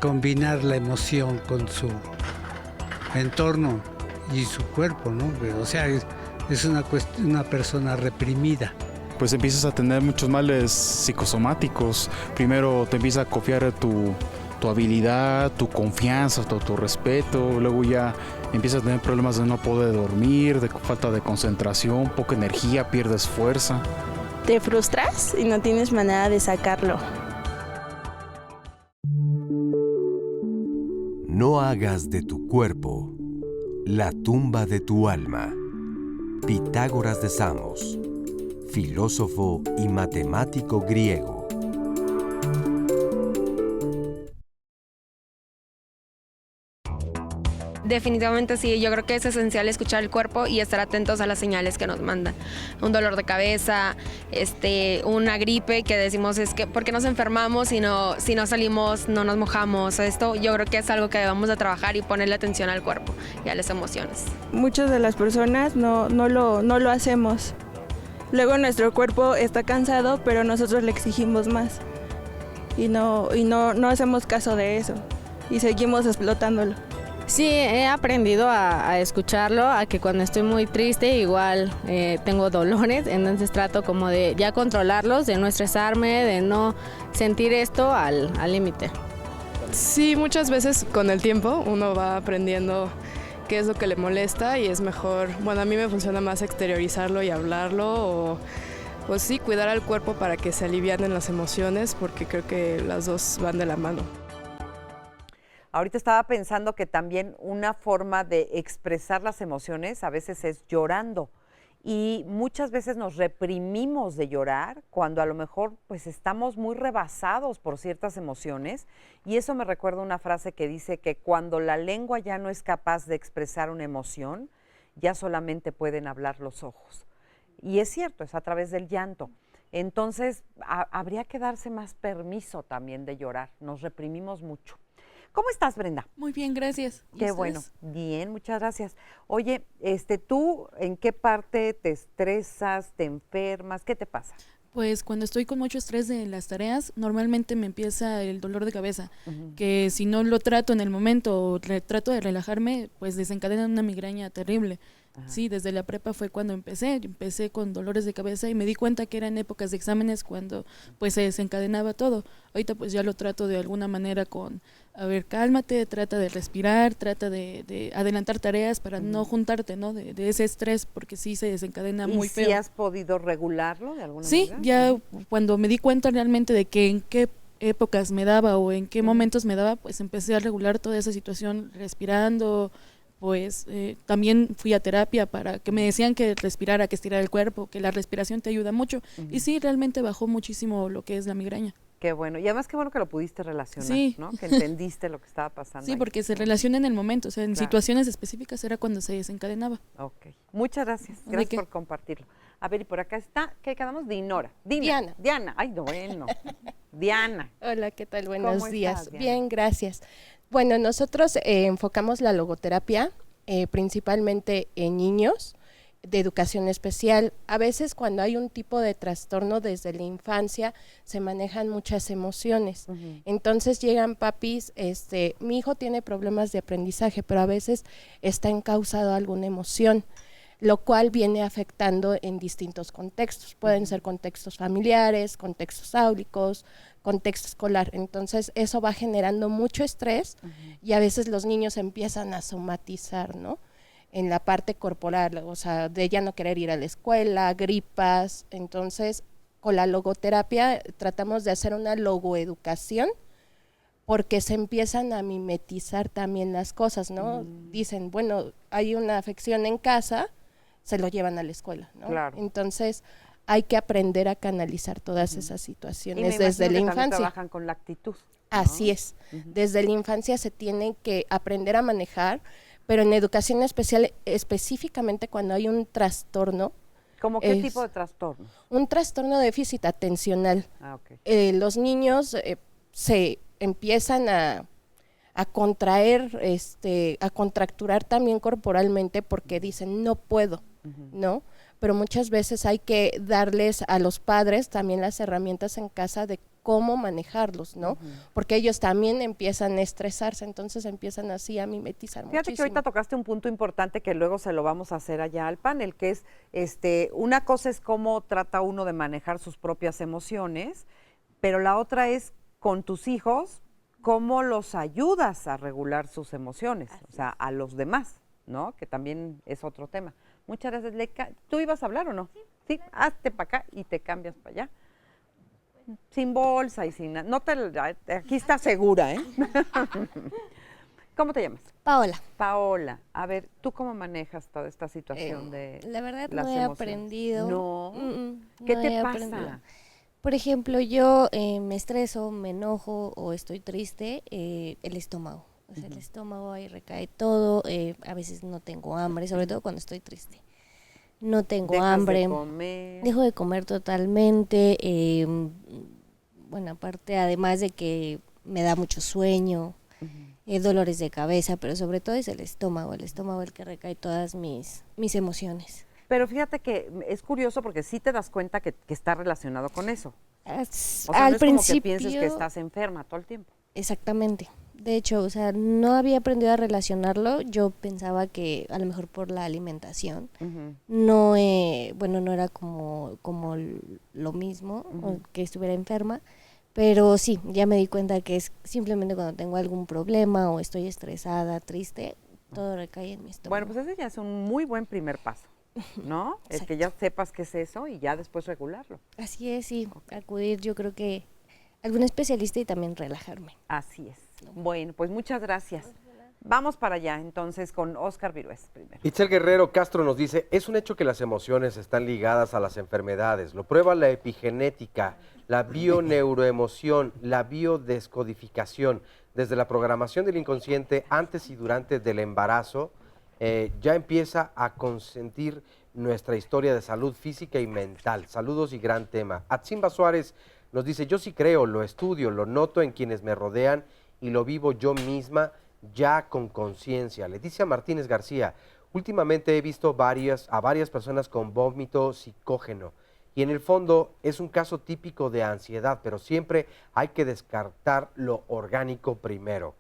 combinar la emoción con su entorno y su cuerpo, ¿no? O sea, es una persona reprimida. Pues empiezas a tener muchos males psicosomáticos. Primero te empieza a confiar tu tu habilidad, tu confianza, tu autorrespeto. Luego ya empiezas a tener problemas de no poder dormir, de falta de concentración, poca energía, pierdes fuerza. Te frustras y no tienes manera de sacarlo. No hagas de tu cuerpo la tumba de tu alma. Pitágoras de Samos, filósofo y matemático griego. Definitivamente sí, yo creo que es esencial escuchar el cuerpo y estar atentos a las señales que nos mandan. Un dolor de cabeza, una gripe que decimos es que ¿por qué nos enfermamos si no salimos, no nos mojamos? Esto yo creo que es algo que debemos de trabajar y ponerle atención al cuerpo y a las emociones. Muchas de las personas no lo hacemos. Luego nuestro cuerpo está cansado, pero nosotros le exigimos más. Y no hacemos caso de eso. Y seguimos explotándolo. Sí, he aprendido a escucharlo, a que cuando estoy muy triste igual tengo dolores, entonces trato como de ya controlarlos, de no estresarme, de no sentir esto al límite. Sí, muchas veces con el tiempo uno va aprendiendo qué es lo que le molesta y es mejor, bueno, a mí me funciona más exteriorizarlo y hablarlo o pues sí, cuidar al cuerpo para que se alivianen las emociones porque creo que las dos van de la mano. Ahorita estaba pensando que también una forma de expresar las emociones a veces es llorando y muchas veces nos reprimimos de llorar cuando a lo mejor pues estamos muy rebasados por ciertas emociones y eso me recuerda una frase que dice que cuando la lengua ya no es capaz de expresar una emoción, ya solamente pueden hablar los ojos. Y es cierto, es a través del llanto. Entonces habría que darse más permiso también de llorar, nos reprimimos mucho. ¿Cómo estás, Brenda? Muy bien, gracias. Qué bueno. Bien, muchas gracias. Oye, ¿tú en qué parte te estresas, te enfermas? ¿Qué te pasa? Pues cuando estoy con mucho estrés de las tareas, normalmente me empieza el dolor de cabeza, que si no lo trato en el momento o trato de relajarme, pues desencadena una migraña terrible. Sí, desde la prepa fue cuando empecé con dolores de cabeza y me di cuenta que eran épocas de exámenes cuando pues se desencadenaba todo. Ahorita pues ya lo trato de alguna manera con, a ver, cálmate, trata de respirar, trata de adelantar tareas para no juntarte, ¿no? De ese estrés porque sí se desencadena muy feo. ¿Y si has podido regularlo de alguna manera? Sí, ya cuando me di cuenta realmente de que en qué épocas me daba o en qué momentos me daba, pues empecé a regular toda esa situación respirando. Pues también fui a terapia para que me decían que respirara, que estirara el cuerpo, que la respiración te ayuda mucho. Y sí, realmente bajó muchísimo lo que es la migraña. Qué bueno. Y además qué bueno que lo pudiste relacionar, sí. ¿no? Que entendiste lo que estaba pasando. Sí, ahí. porque se relaciona en el momento, o sea, en situaciones específicas era cuando se desencadenaba. Ok. Muchas gracias. Gracias por compartirlo. A ver, y por acá está, ¿qué quedamos? Dinora. Diana. Diana. Ay, no, bueno. Diana. Hola, ¿qué tal? Buenos días. Estás, Diana? Bien, gracias. Bueno, nosotros enfocamos la logoterapia principalmente en niños de educación especial. A veces cuando hay un tipo de trastorno desde la infancia se manejan muchas emociones. Entonces llegan papis, mi hijo tiene problemas de aprendizaje, pero a veces está encausado alguna emoción, lo cual viene afectando en distintos contextos. Pueden ser contextos familiares, contextos áulicos, contexto escolar. Entonces eso va generando mucho estrés y a veces los niños empiezan a somatizar, ¿no? En la parte corporal, o sea, de ya no querer ir a la escuela, gripas. Entonces con la logoterapia tratamos de hacer una logoeducación porque se empiezan a mimetizar también las cosas, ¿no? Dicen, bueno, hay una afección en casa, se lo llevan a la escuela, ¿no? Claro. Entonces hay que aprender a canalizar todas esas situaciones y me desde la que infancia. Trabajan con la actitud, ¿no? Así es. Desde la infancia se tiene que aprender a manejar, pero en educación especial, específicamente cuando hay un trastorno. ¿Cómo qué tipo de trastorno? Un trastorno de déficit atencional. Okay. Los niños se empiezan a contraer, a contracturar también corporalmente porque dicen no puedo, ¿no? Pero muchas veces hay que darles a los padres también las herramientas en casa de cómo manejarlos, ¿no? Porque ellos también empiezan a estresarse, entonces empiezan así a mimetizar muchísimo. Fíjate que ahorita tocaste un punto importante que luego se lo vamos a hacer allá al panel, que es, una cosa es cómo trata uno de manejar sus propias emociones, pero la otra es con tus hijos, cómo los ayudas a regular sus emociones, o sea, a los demás, ¿no? Que también es otro tema. Muchas gracias, Leica. ¿Tú ibas a hablar o no? Sí, hazte para acá y te cambias para allá. Sin bolsa y sin nada. No aquí está segura, ¿eh? ¿Cómo te llamas? Paola. Paola. A ver, ¿tú cómo manejas toda esta situación de La verdad las no he emociones? aprendido. No. ¿Qué no te he pasa? aprendido. Por ejemplo, yo me estreso, me enojo o estoy triste, el estómago. O sea, el estómago ahí recae todo. A veces no tengo hambre, sobre todo cuando estoy triste. No tengo Dejas hambre. de comer. Dejo de comer totalmente. Bueno, aparte, además de que me da mucho sueño, dolores de cabeza, pero sobre todo es el estómago el que recae todas mis emociones. Pero fíjate que es curioso porque sí te das cuenta que está relacionado con eso. O sea, Al no es principio, como que pienses que estás enferma todo el tiempo. Exactamente. De hecho, o sea, no había aprendido a relacionarlo. Yo pensaba que a lo mejor por la alimentación no, bueno, no era como lo mismo, o que estuviera enferma. Pero sí, ya me di cuenta que es simplemente cuando tengo algún problema o estoy estresada, triste, todo recae en mi estómago. Bueno, pues ese ya es un muy buen primer paso, ¿no? El que ya sepas qué es eso y ya después regularlo. Así es, sí. Acudir, yo creo que a algún especialista y también relajarme. Así es. Bueno, pues muchas gracias. Vamos para allá entonces con Óscar Virués primero. Itzel Guerrero Castro nos dice, es un hecho que las emociones están ligadas a las enfermedades. Lo prueba la epigenética, la bioneuroemoción, la biodescodificación. Desde la programación del inconsciente antes y durante del embarazo, ya empieza a consentir nuestra historia de salud física y mental. Saludos y gran tema. Atzimba Suárez nos dice, yo sí creo, lo estudio, lo noto en quienes me rodean y lo vivo yo misma ya con conciencia. Leticia Martínez García, últimamente he visto a varias personas con vómito psicógeno y en el fondo es un caso típico de ansiedad, pero siempre hay que descartar lo orgánico primero.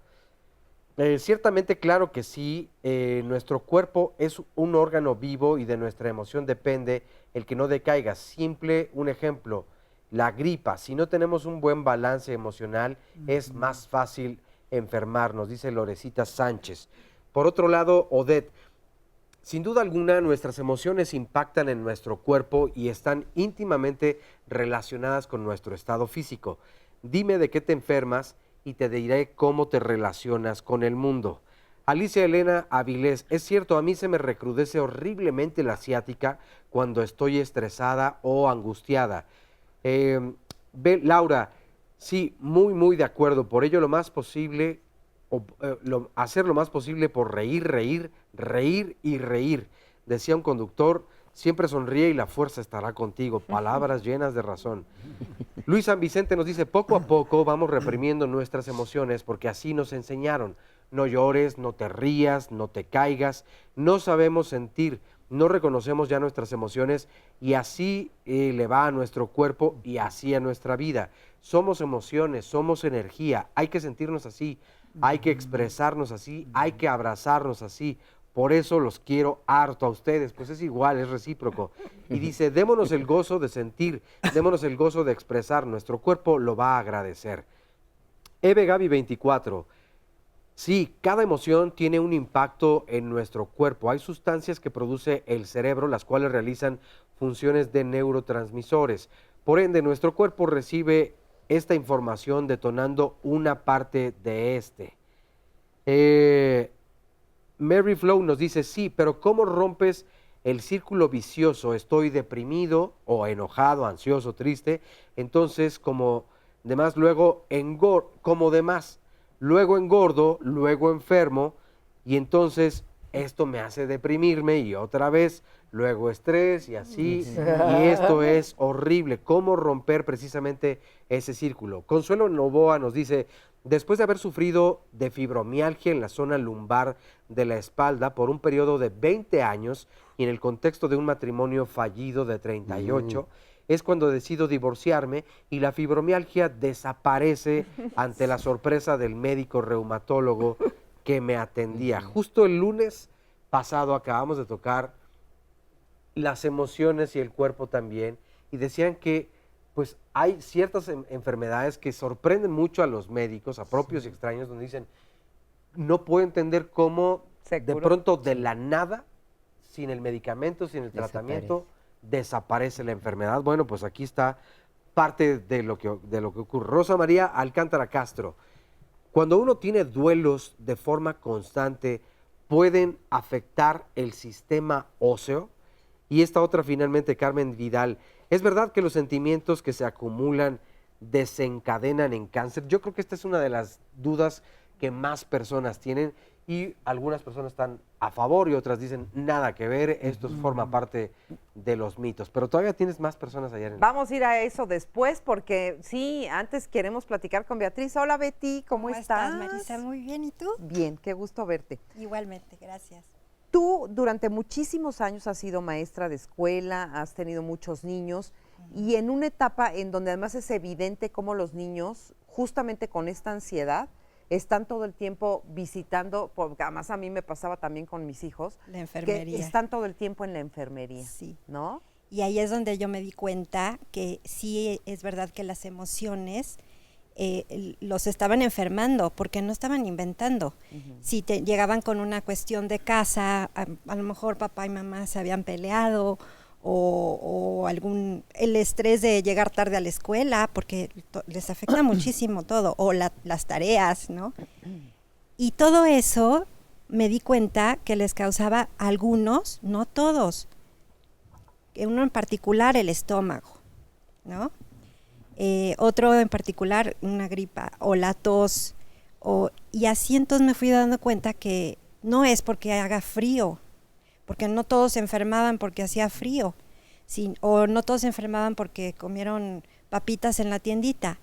Ciertamente, claro que sí, nuestro cuerpo es un órgano vivo y de nuestra emoción depende el que no decaiga. Simple un ejemplo, la gripa, si no tenemos un buen balance emocional, es más fácil enfermarnos, dice Lorecita Sánchez. Por otro lado, Odette, sin duda alguna nuestras emociones impactan en nuestro cuerpo y están íntimamente relacionadas con nuestro estado físico. Dime de qué te enfermas y te diré cómo te relacionas con el mundo. Alicia Elena Avilés, es cierto, a mí se me recrudece horriblemente la ciática cuando estoy estresada o angustiada. Laura, sí, muy de acuerdo. Por ello, lo más posible, hacer lo más posible por reír y reír. Decía un conductor, siempre sonríe y la fuerza estará contigo. Palabras llenas de razón. Luis San Vicente nos dice, poco a poco vamos reprimiendo nuestras emociones porque así nos enseñaron. No llores, no te rías, no te caigas. No sabemos sentir, no reconocemos ya nuestras emociones y así le va a nuestro cuerpo y así a nuestra vida. Somos emociones, somos energía, hay que sentirnos así, hay que expresarnos así, hay que abrazarnos así. Por eso los quiero harto a ustedes, pues es igual, es recíproco. Y dice, démonos el gozo de sentir, démonos el gozo de expresar, nuestro cuerpo lo va a agradecer. Eve Gaby 24, sí, cada emoción tiene un impacto en nuestro cuerpo. Hay sustancias que produce el cerebro, las cuales realizan funciones de neurotransmisores. Por ende, nuestro cuerpo recibe esta información detonando una parte de este. Mary Flow nos dice, sí, pero ¿cómo rompes el círculo vicioso? Estoy deprimido o enojado, ansioso, triste, entonces como demás luego luego engordo, luego enfermo y entonces esto me hace deprimirme y otra vez, luego estrés y así, y esto es horrible. ¿Cómo romper precisamente ese círculo? Consuelo Novoa nos dice, después de haber sufrido de fibromialgia en la zona lumbar de la espalda por un periodo de 20 años y en el contexto de un matrimonio fallido de 38, es cuando decido divorciarme y la fibromialgia desaparece ante la sorpresa del médico reumatólogo que me atendía. Justo el lunes pasado acabamos de tocar las emociones y el cuerpo también y decían que pues hay ciertas enfermedades que sorprenden mucho a los médicos, a propios y extraños, donde dicen, no puedo entender cómo de pronto de la nada, sin el medicamento, sin el tratamiento, desaparece la enfermedad. Bueno, pues aquí está parte de lo que ocurre. Rosa María Alcántara Castro, cuando uno tiene duelos de forma constante, ¿pueden afectar el sistema óseo? Y esta otra finalmente, Carmen Vidal, ¿es verdad que los sentimientos que se acumulan desencadenan en cáncer? Yo creo que esta es una de las dudas que más personas tienen y algunas personas están a favor y otras dicen nada que ver, esto forma parte de los mitos, pero todavía tienes más personas allá en Vamos a ir a eso después porque sí, antes queremos platicar con Beatriz. Hola Betty, ¿cómo estás? Marisa? Muy bien, ¿y tú? Bien, qué gusto verte. Igualmente, gracias. Tú durante muchísimos años has sido maestra de escuela, has tenido muchos niños y en una etapa en donde además es evidente cómo los niños, justamente con esta ansiedad, están todo el tiempo visitando, porque además a mí me pasaba también con mis hijos, la enfermería. Que están todo el tiempo en la enfermería, sí, ¿no? Y ahí es donde yo me di cuenta que sí es verdad que las emociones los estaban enfermando porque no estaban inventando. Si llegaban con una cuestión de casa, a lo mejor papá y mamá se habían peleado o el estrés de llegar tarde a la escuela, porque les afecta muchísimo todo, o las tareas, ¿no? Y todo eso me di cuenta que les causaba a algunos, no todos, uno en particular el estómago, ¿no? Otro en particular una gripa o la tos, y así entonces me fui dando cuenta que no es porque haga frío, porque no todos se enfermaban porque hacía frío, o no todos se enfermaban porque comieron papitas en la tiendita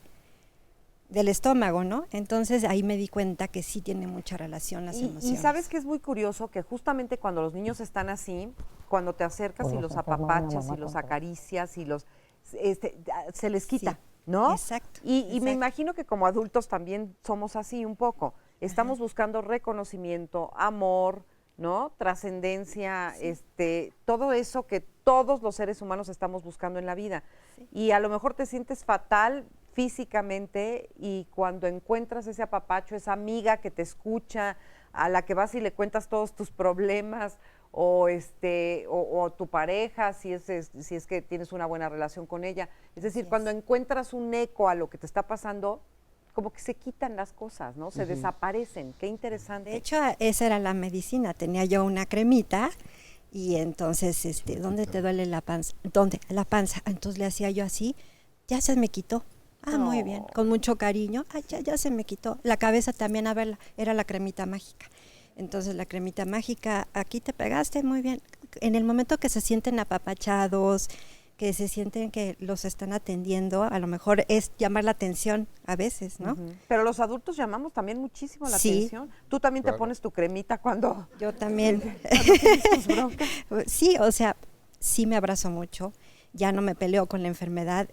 del estómago, ¿no? Entonces ahí me di cuenta que sí tiene mucha relación las emociones. Y sabes que es muy curioso que justamente cuando los niños están así, cuando te acercas y los apapachas y los acaricias y los se les quita, Sí, ¿no? exacto, Y me imagino que como adultos también somos así un poco. Estamos buscando reconocimiento, amor, ¿no? Trascendencia, todo eso que todos los seres humanos estamos buscando en la vida. Sí. Y a lo mejor te sientes fatal físicamente y cuando encuentras ese apapacho, esa amiga que te escucha, a la que vas y le cuentas todos tus problemas, o tu pareja, si es que tienes una buena relación con ella. Es decir, cuando encuentras un eco a lo que te está pasando, como que se quitan las cosas, ¿no? Se desaparecen. Qué interesante. De hecho, esa era la medicina. Tenía yo una cremita y entonces, ¿dónde te duele la panza? ¿Dónde? La panza. Entonces le hacía yo así, ya se me quitó. Ah, muy bien, con mucho cariño. Ah, ya se me quitó. La cabeza también, a ver, era la cremita mágica. Entonces la cremita mágica, aquí te pegaste, muy bien. En el momento que se sienten apapachados, que se sienten que los están atendiendo, a lo mejor es llamar la atención a veces, ¿no? Pero los adultos llamamos también muchísimo la Sí. atención. Tú también te pones tu cremita cuando... Yo también. cuando tienes tus broncas. Sí, o sea, sí me abrazo mucho, ya no me peleo con la enfermedad.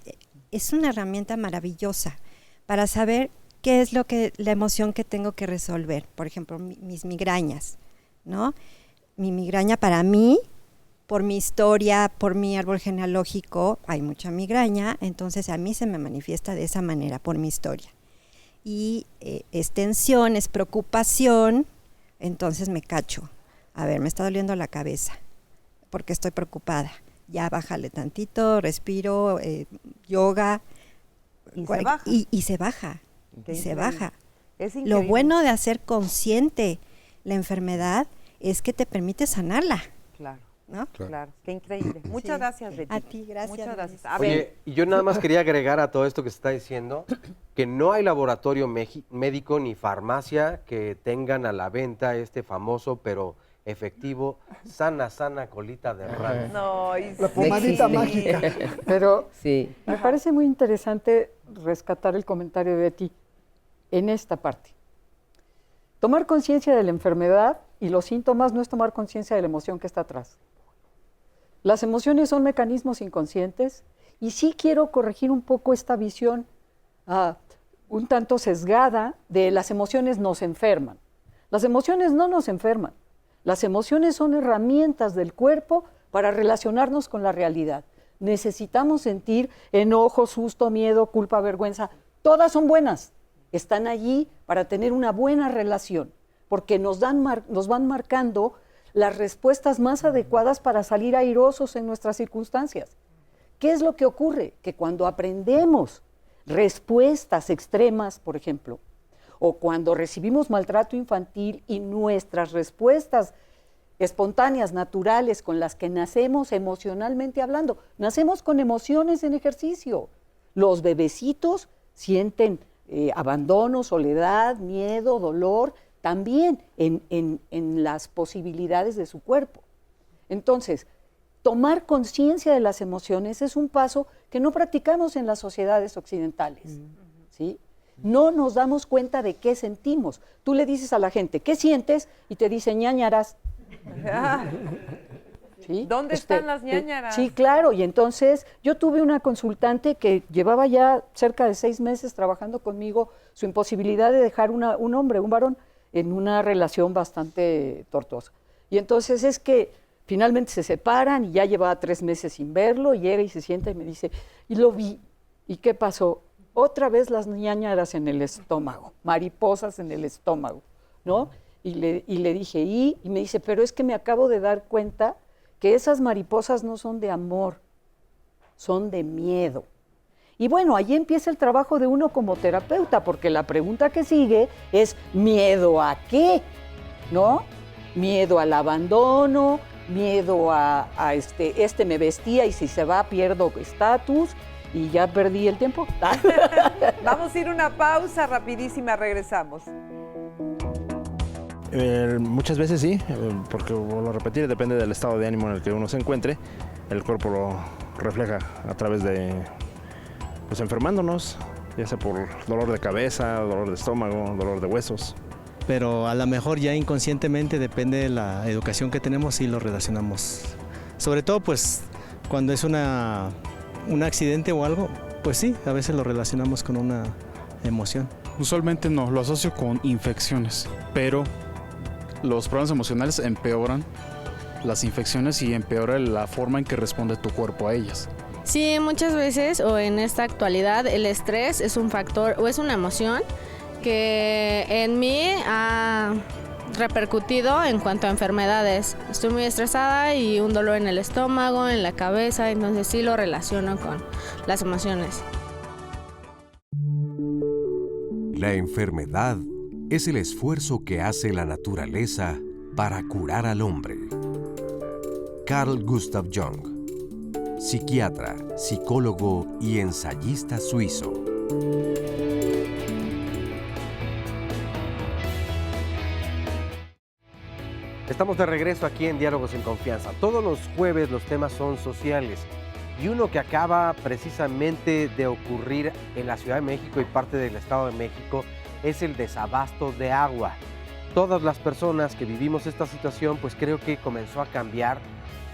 Es una herramienta maravillosa para saber qué es la emoción que tengo que resolver. Por ejemplo, mis migrañas, ¿no? Mi migraña para mí, por mi historia, por mi árbol genealógico, hay mucha migraña, entonces a mí se me manifiesta de esa manera, por mi historia. Y es tensión, es preocupación, entonces me cacho. A ver, me está doliendo la cabeza, porque estoy preocupada. Ya bájale tantito, respiro, yoga. Y se baja. Y se baja. Qué Y se increíble. baja. Es Lo increíble. bueno de hacer consciente la enfermedad es que te permite sanarla. Claro. ¿No? Claro, qué increíble. Muchas Sí. gracias, Betty. A ti, gracias, Muchas gracias. Luis. A ver, Oye, y yo nada más quería agregar a todo esto que se está diciendo que no hay laboratorio médico ni farmacia que tengan a la venta este famoso pero efectivo sana colita de rana. no, y La sí. pomadita mágica. Pero Sí. me parece muy interesante rescatar el comentario de Betty en esta parte. Tomar conciencia de la enfermedad y los síntomas no es tomar conciencia de la emoción que está atrás. Las emociones son mecanismos inconscientes y sí quiero corregir un poco esta visión un tanto sesgada de las emociones nos enferman. Las emociones no nos enferman. Las emociones son herramientas del cuerpo para relacionarnos con la realidad. Necesitamos sentir enojo, susto, miedo, culpa, vergüenza. Todas son buenas. Están allí para tener una buena relación, porque nos van marcando las respuestas más adecuadas para salir airosos en nuestras circunstancias. ¿Qué es lo que ocurre? Que cuando aprendemos respuestas extremas, por ejemplo, o cuando recibimos maltrato infantil y nuestras respuestas espontáneas, naturales, con las que nacemos emocionalmente hablando, nacemos con emociones en ejercicio. Los bebecitos sienten abandono, soledad, miedo, dolor, también en las posibilidades de su cuerpo. Entonces, tomar conciencia de las emociones es un paso que no practicamos en las sociedades occidentales, ¿sí? No nos damos cuenta de qué sentimos. Tú le dices a la gente, ¿qué sientes? Y te dice, ñañaras. ¿Sí? ¿Dónde están las ñañaras? Sí, claro. Y entonces yo tuve una consultante que llevaba ya cerca de 6 meses trabajando conmigo su imposibilidad de dejar un hombre, un varón, en una relación bastante tortuosa. Y entonces es que finalmente se separan y ya llevaba 3 meses sin verlo, y llega y se sienta y me dice, y lo vi, ¿y qué pasó? Otra vez las ñañaras en el estómago, mariposas en el estómago, ¿no? Y le dije, y me dice, pero es que me acabo de dar cuenta que esas mariposas no son de amor, son de miedo. Y bueno, ahí empieza el trabajo de uno como terapeuta, porque la pregunta que sigue es, ¿miedo a qué? ¿No? Miedo al abandono, miedo a este me vestía y si se va pierdo estatus y ya perdí el tiempo. Vamos a ir a una pausa rapidísima, regresamos. Muchas veces sí, porque vuelvo a repetir, depende del estado de ánimo en el que uno se encuentre. El cuerpo lo refleja a través de, pues enfermándonos, ya sea por dolor de cabeza, dolor de estómago, dolor de huesos. Pero a lo mejor ya inconscientemente, depende de la educación que tenemos, y lo relacionamos. Sobre todo pues cuando es un accidente o algo, pues sí, a veces lo relacionamos con una emoción. Usualmente no, lo asocio con infecciones, pero los problemas emocionales empeoran las infecciones y empeora la forma en que responde tu cuerpo a ellas. Sí, muchas veces o en esta actualidad el estrés es un factor o es una emoción que en mí ha repercutido en cuanto a enfermedades. Estoy muy estresada y un dolor en el estómago, en la cabeza, entonces sí lo relaciono con las emociones. La enfermedad es el esfuerzo que hace la naturaleza para curar al hombre. Carl Gustav Jung, psiquiatra, psicólogo y ensayista suizo. Estamos de regreso aquí en Diálogos en Confianza. Todos los jueves los temas son sociales y uno que acaba precisamente de ocurrir en la Ciudad de México y parte del Estado de México es el desabasto de agua. Todas las personas que vivimos esta situación, pues creo que comenzó a cambiar.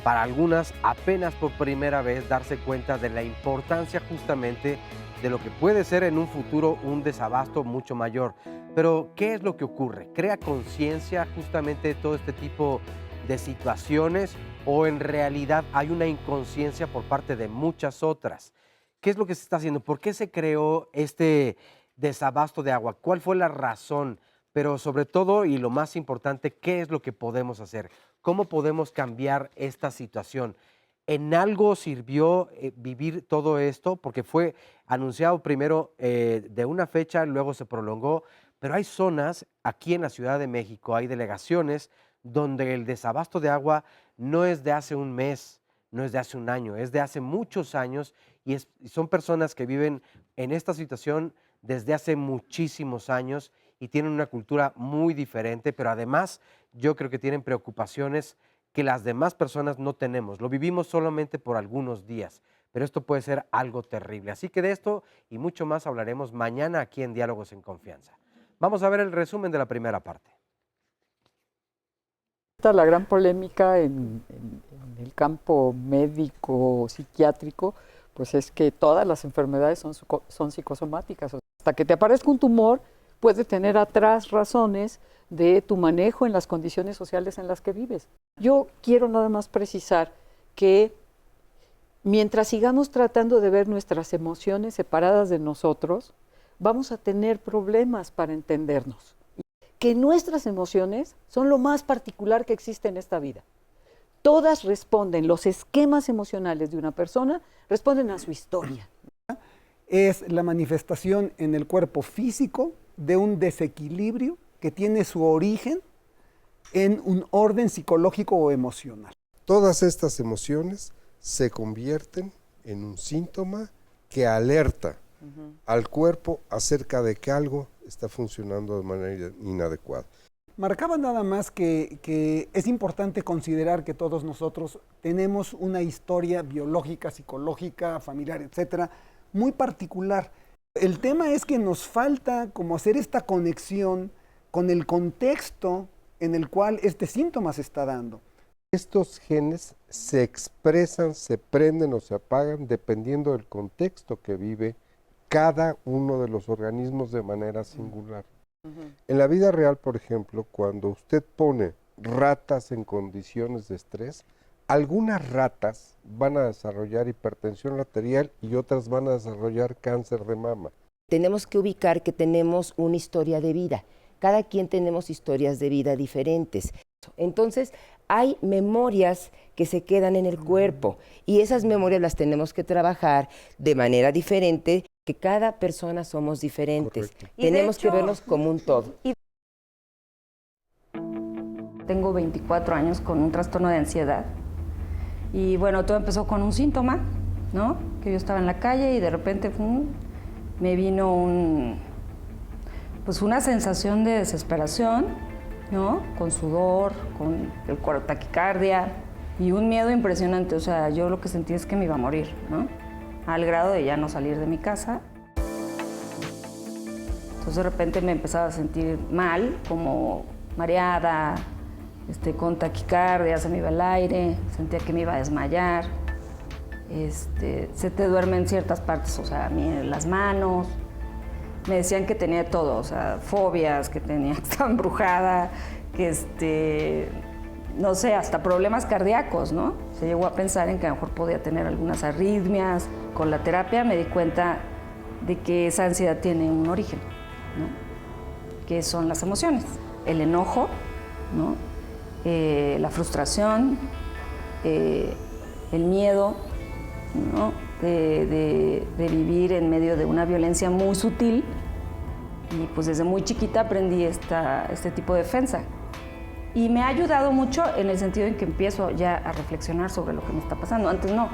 Para algunas, apenas por primera vez darse cuenta de la importancia justamente de lo que puede ser en un futuro un desabasto mucho mayor. Pero, ¿qué es lo que ocurre? ¿Crea conciencia justamente de todo este tipo de situaciones o en realidad hay una inconsciencia por parte de muchas otras? ¿Qué es lo que se está haciendo? ¿Por qué se creó este desabasto de agua? ¿Cuál fue la razón? Pero sobre todo, y lo más importante, ¿qué es lo que podemos hacer? ¿Cómo podemos cambiar esta situación? ¿En algo sirvió vivir todo esto? Porque fue anunciado primero de una fecha, luego se prolongó, pero hay zonas aquí en la Ciudad de México, hay delegaciones donde el desabasto de agua no es de hace un mes, no es de hace un año, es de hace muchos años y son personas que viven en esta situación desde hace muchísimos años y tienen una cultura muy diferente, pero además yo creo que tienen preocupaciones que las demás personas no tenemos. Lo vivimos solamente por algunos días, pero esto puede ser algo terrible. Así que de esto y mucho más hablaremos mañana aquí en Diálogos en Confianza. Vamos a ver el resumen de la primera parte. La gran polémica en el campo médico, psiquiátrico, pues es que todas las enfermedades son psicosomáticas. O sea, hasta que te aparezca un tumor, puede tener atrás razones de tu manejo en las condiciones sociales en las que vives. Yo quiero nada más precisar que mientras sigamos tratando de ver nuestras emociones separadas de nosotros, vamos a tener problemas para entendernos. Que nuestras emociones son lo más particular que existe en esta vida. Todas responden, los esquemas emocionales de una persona responden a su historia. Es la manifestación en el cuerpo físico de un desequilibrio que tiene su origen en un orden psicológico o emocional. Todas estas emociones se convierten en un síntoma que alerta al cuerpo acerca de que algo está funcionando de manera inadecuada. Marcaba nada más que es importante considerar que todos nosotros tenemos una historia biológica, psicológica, familiar, etcétera, muy particular. El tema es que nos falta como hacer esta conexión con el contexto en el cual este síntoma se está dando. Estos genes se expresan, se prenden o se apagan dependiendo del contexto que vive cada uno de los organismos de manera singular. En la vida real, por ejemplo, cuando usted pone ratas en condiciones de estrés, algunas ratas van a desarrollar hipertensión arterial y otras van a desarrollar cáncer de mama. Tenemos que ubicar que tenemos una historia de vida. Cada quien tenemos historias de vida diferentes. Entonces, hay memorias que se quedan en el cuerpo y esas memorias las tenemos que trabajar de manera diferente, que cada persona somos diferentes. Tenemos que vernos como un todo. Tengo 24 años con un trastorno de ansiedad y bueno, todo empezó con un síntoma, ¿no? Que yo estaba en la calle y de repente me vino una sensación de desesperación, ¿no? Con sudor, con el taquicardia y un miedo impresionante. O sea, yo lo que sentí es que me iba a morir, ¿no? Al grado de ya no salir de mi casa. Entonces de repente me empezaba a sentir mal, como mareada, con taquicardia, se me iba el aire, sentía que me iba a desmayar. Se te duerme en ciertas partes, o sea, a mí en las manos. Me decían que tenía todo, o sea, fobias, que estaba embrujada, que no sé, hasta problemas cardíacos, ¿no? Se llegó a pensar en que a lo mejor podía tener algunas arritmias. Con la terapia me di cuenta de que esa ansiedad tiene un origen, ¿no? Que son las emociones, el enojo, ¿no? La frustración, el miedo, ¿no? De vivir en medio de una violencia muy sutil. Y pues desde muy chiquita aprendí este tipo de defensa. Y me ha ayudado mucho en el sentido en que empiezo ya a reflexionar sobre lo que me está pasando. Antes no.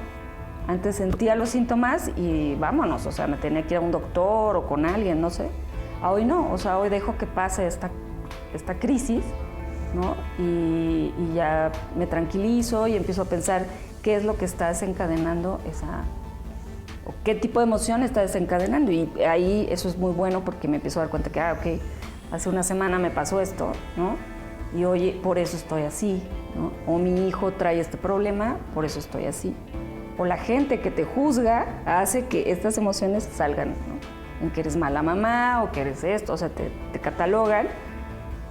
Antes sentía los síntomas y vámonos, o sea, me tenía que ir a un doctor o con alguien, no sé. Hoy no, o sea, hoy dejo que pase esta crisis, ¿no? Y ya me tranquilizo y empiezo a pensar qué es lo que está desencadenando o qué tipo de emoción está desencadenando. Y ahí eso es muy bueno porque me empiezo a dar cuenta que, ok, hace una semana me pasó esto, ¿no? Y oye, por eso estoy así, ¿no? O mi hijo trae este problema, por eso estoy así. O la gente que te juzga hace que estas emociones salgan, ¿no? En que eres mala mamá o que eres esto, o sea, te catalogan.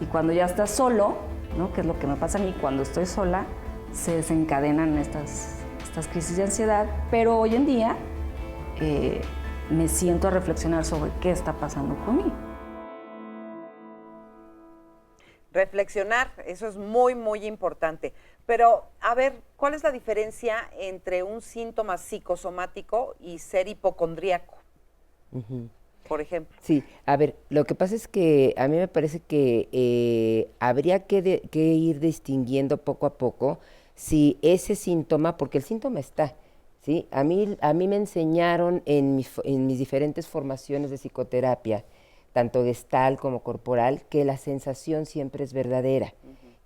Y cuando ya estás solo, ¿no? Que es lo que me pasa a mí, cuando estoy sola, se desencadenan estas crisis de ansiedad. Pero hoy en día me siento a reflexionar sobre qué está pasando conmigo. Reflexionar, eso es muy, muy importante. Pero, a ver, ¿cuál es la diferencia entre un síntoma psicosomático y ser hipocondríaco, por ejemplo? Sí, a ver, lo que pasa es que a mí me parece que habría que ir distinguiendo poco a poco si ese síntoma, porque el síntoma está, ¿sí? A mí me enseñaron en mis diferentes formaciones de psicoterapia, tanto gestal como corporal, que la sensación siempre es verdadera,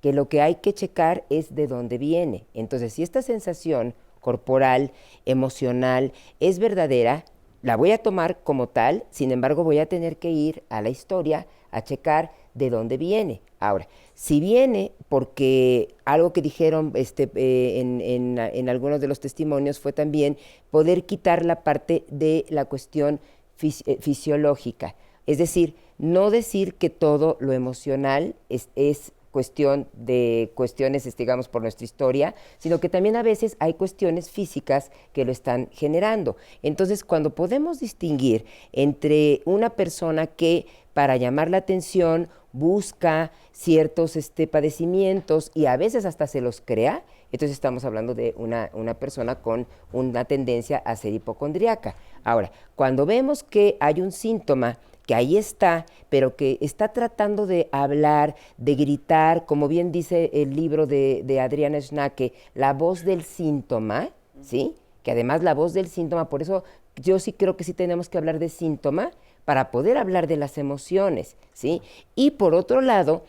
que lo que hay que checar es de dónde viene. Entonces, si esta sensación corporal, emocional, es verdadera, la voy a tomar como tal, sin embargo, voy a tener que ir a la historia a checar de dónde viene. Ahora, si viene porque algo que dijeron en algunos de los testimonios fue también poder quitar la parte de la cuestión fisiológica. Es decir, no decir que todo lo emocional es cuestión de cuestiones, digamos, por nuestra historia, sino que también a veces hay cuestiones físicas que lo están generando. Entonces, cuando podemos distinguir entre una persona que para llamar la atención busca ciertos padecimientos y a veces hasta se los crea, entonces estamos hablando de una persona con una tendencia a ser hipocondríaca. Ahora, cuando vemos que hay un síntoma que ahí está, pero que está tratando de hablar, de gritar, como bien dice el libro de Adriana Schnake, la voz del síntoma, ¿sí? Que además la voz del síntoma, por eso yo sí creo que sí tenemos que hablar de síntoma para poder hablar de las emociones, ¿sí? Y por otro lado,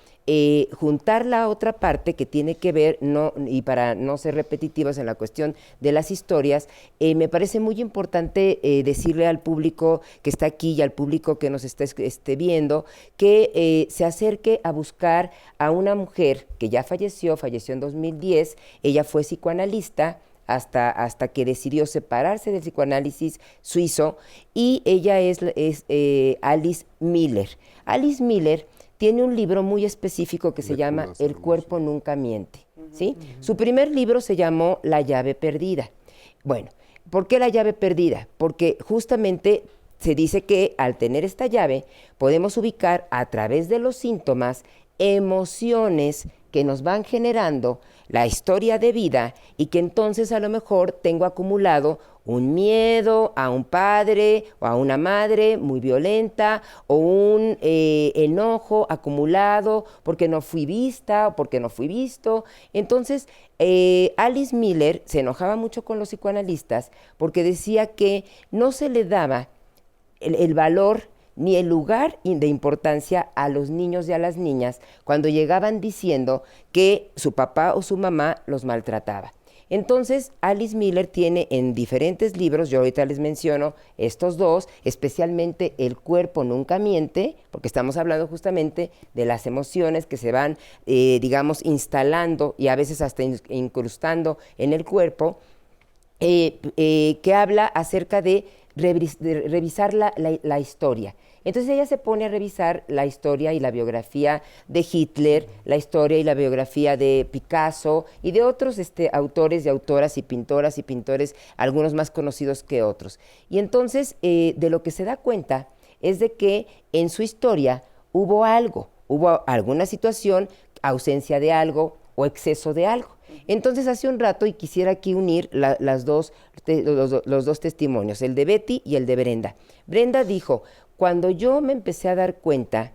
juntar la otra parte que tiene que ver, y para no ser repetitivas en la cuestión de las historias, me parece muy importante decirle al público que está aquí y al público que nos está viendo, que se acerque a buscar a una mujer que ya falleció en 2010, ella fue psicoanalista, hasta que decidió separarse del psicoanálisis suizo, y ella es Alice Miller. Alice Miller tiene un libro muy específico que se llama El cuerpo nunca miente, ¿sí? Su primer libro se llamó La llave perdida. Bueno, ¿por qué la llave perdida? Porque justamente se dice que al tener esta llave podemos ubicar a través de los síntomas emociones que nos van generando la historia de vida, y que entonces a lo mejor tengo acumulado un miedo a un padre o a una madre muy violenta, o un enojo acumulado porque no fui vista o porque no fui visto. Entonces, Alice Miller se enojaba mucho con los psicoanalistas porque decía que no se le daba el valor ni el lugar de importancia a los niños y a las niñas cuando llegaban diciendo que su papá o su mamá los maltrataba. Entonces, Alice Miller tiene en diferentes libros, yo ahorita les menciono estos dos, especialmente El cuerpo nunca miente, porque estamos hablando justamente de las emociones que se van, digamos, instalando y a veces hasta incrustando en el cuerpo, que habla acerca de revisar la historia. Entonces ella se pone a revisar la historia y la biografía de Hitler, la historia y la biografía de Picasso y de otros autores y autoras y pintores, algunos más conocidos que otros. Y entonces de lo que se da cuenta es de que en su historia hubo alguna situación, ausencia de algo o exceso de algo. Entonces hace un rato, y quisiera aquí unir los dos testimonios, el de Betty y el de Brenda. Brenda dijo: cuando yo me empecé a dar cuenta,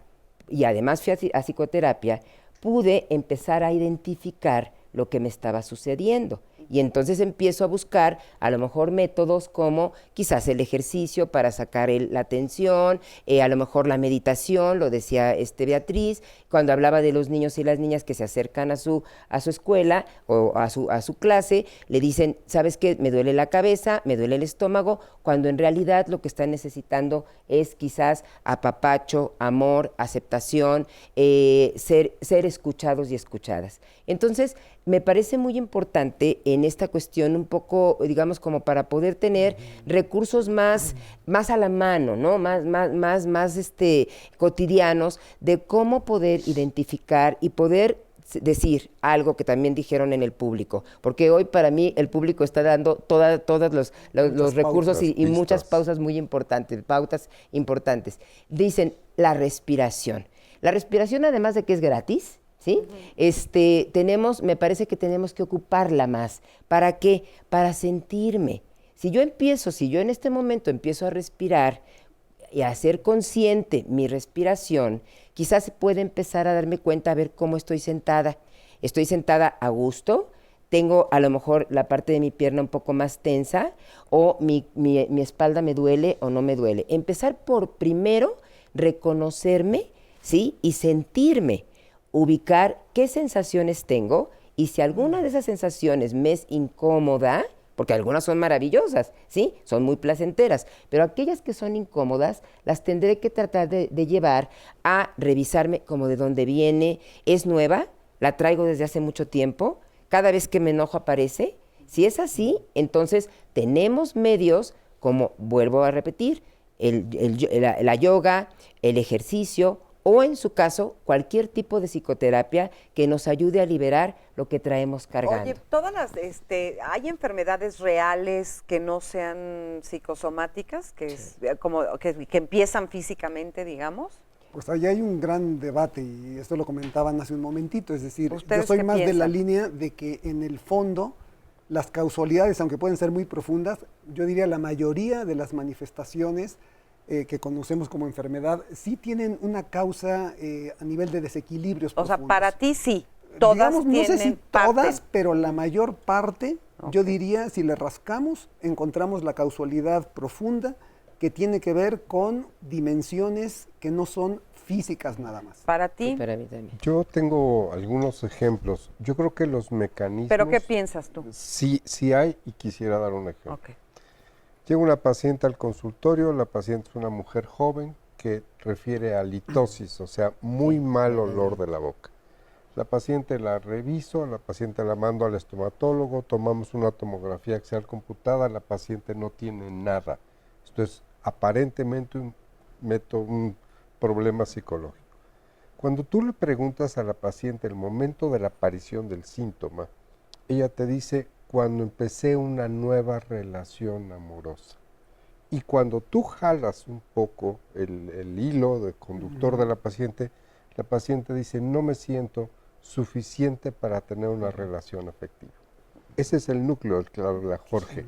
y además fui a psicoterapia, pude empezar a identificar lo que me estaba sucediendo. Y entonces empiezo a buscar a lo mejor métodos como quizás el ejercicio para sacar la tensión, a lo mejor la meditación, lo decía Beatriz, cuando hablaba de los niños y las niñas que se acercan a su escuela o a su clase, le dicen, ¿sabes qué? Me duele la cabeza, me duele el estómago, cuando en realidad lo que están necesitando es quizás apapacho, amor, aceptación, ser escuchados y escuchadas. Entonces, me parece muy importante en esta cuestión un poco, digamos, como para poder tener recursos más a la mano, ¿no? Más cotidianos de cómo poder identificar y poder decir algo que también dijeron en el público, porque hoy para mí el público está dando todos los recursos y muchas pautas importantes. Dicen la respiración. La respiración, además de que es gratis, ¿sí? Me parece que tenemos que ocuparla más. ¿Para qué? Para sentirme. Si yo en este momento empiezo a respirar y a hacer consciente mi respiración, quizás puede empezar a darme cuenta a ver cómo estoy sentada. Estoy sentada a gusto, tengo a lo mejor la parte de mi pierna un poco más tensa, o mi espalda me duele o no me duele. Empezar por primero reconocerme, ¿sí? Y sentirme. Ubicar qué sensaciones tengo, y si alguna de esas sensaciones me es incómoda, porque algunas son maravillosas, ¿sí? Son muy placenteras, pero aquellas que son incómodas las tendré que tratar de llevar a revisarme como de dónde viene, es nueva, la traigo desde hace mucho tiempo, cada vez que me enojo aparece. Si es así, entonces tenemos medios como, vuelvo a repetir, la yoga, el ejercicio, o en su caso, cualquier tipo de psicoterapia que nos ayude a liberar lo que traemos cargando. Oye, todas las, ¿hay enfermedades reales que no sean psicosomáticas, que, es, como, que empiezan físicamente, digamos? Pues ahí hay un gran debate y esto lo comentaban hace un momentito, es decir, yo ¿Ustedes soy qué más de la piensan? línea de que en el fondo las causalidades, aunque pueden ser muy profundas, yo diría la mayoría de las manifestaciones que conocemos como enfermedad sí tienen una causa a nivel de desequilibrios O sea, profundos. para ti sí, todas Digamos, no sé si tienen parte. todas, pero la mayor parte, yo diría, si le rascamos, encontramos la causalidad profunda que tiene que ver con dimensiones que no son físicas nada más. Para ti. Para mí también. Yo tengo algunos ejemplos. Yo creo que los mecanismos... ¿Pero qué piensas tú? Sí hay, y quisiera dar un ejemplo. Ok. Llega una paciente al consultorio, la paciente es una mujer joven que refiere a litosis, o sea, muy mal olor de la boca. La paciente la reviso, la paciente la mando al estomatólogo, tomamos una tomografía axial computada, la paciente no tiene nada. Esto es aparentemente un problema psicológico. Cuando tú le preguntas a la paciente el momento de la aparición del síntoma, ella te dice: cuando empecé una nueva relación amorosa. Y cuando tú jalas un poco el hilo de conductor de la paciente dice: no me siento suficiente para tener una relación afectiva. Ese es el núcleo del que habla Jorge.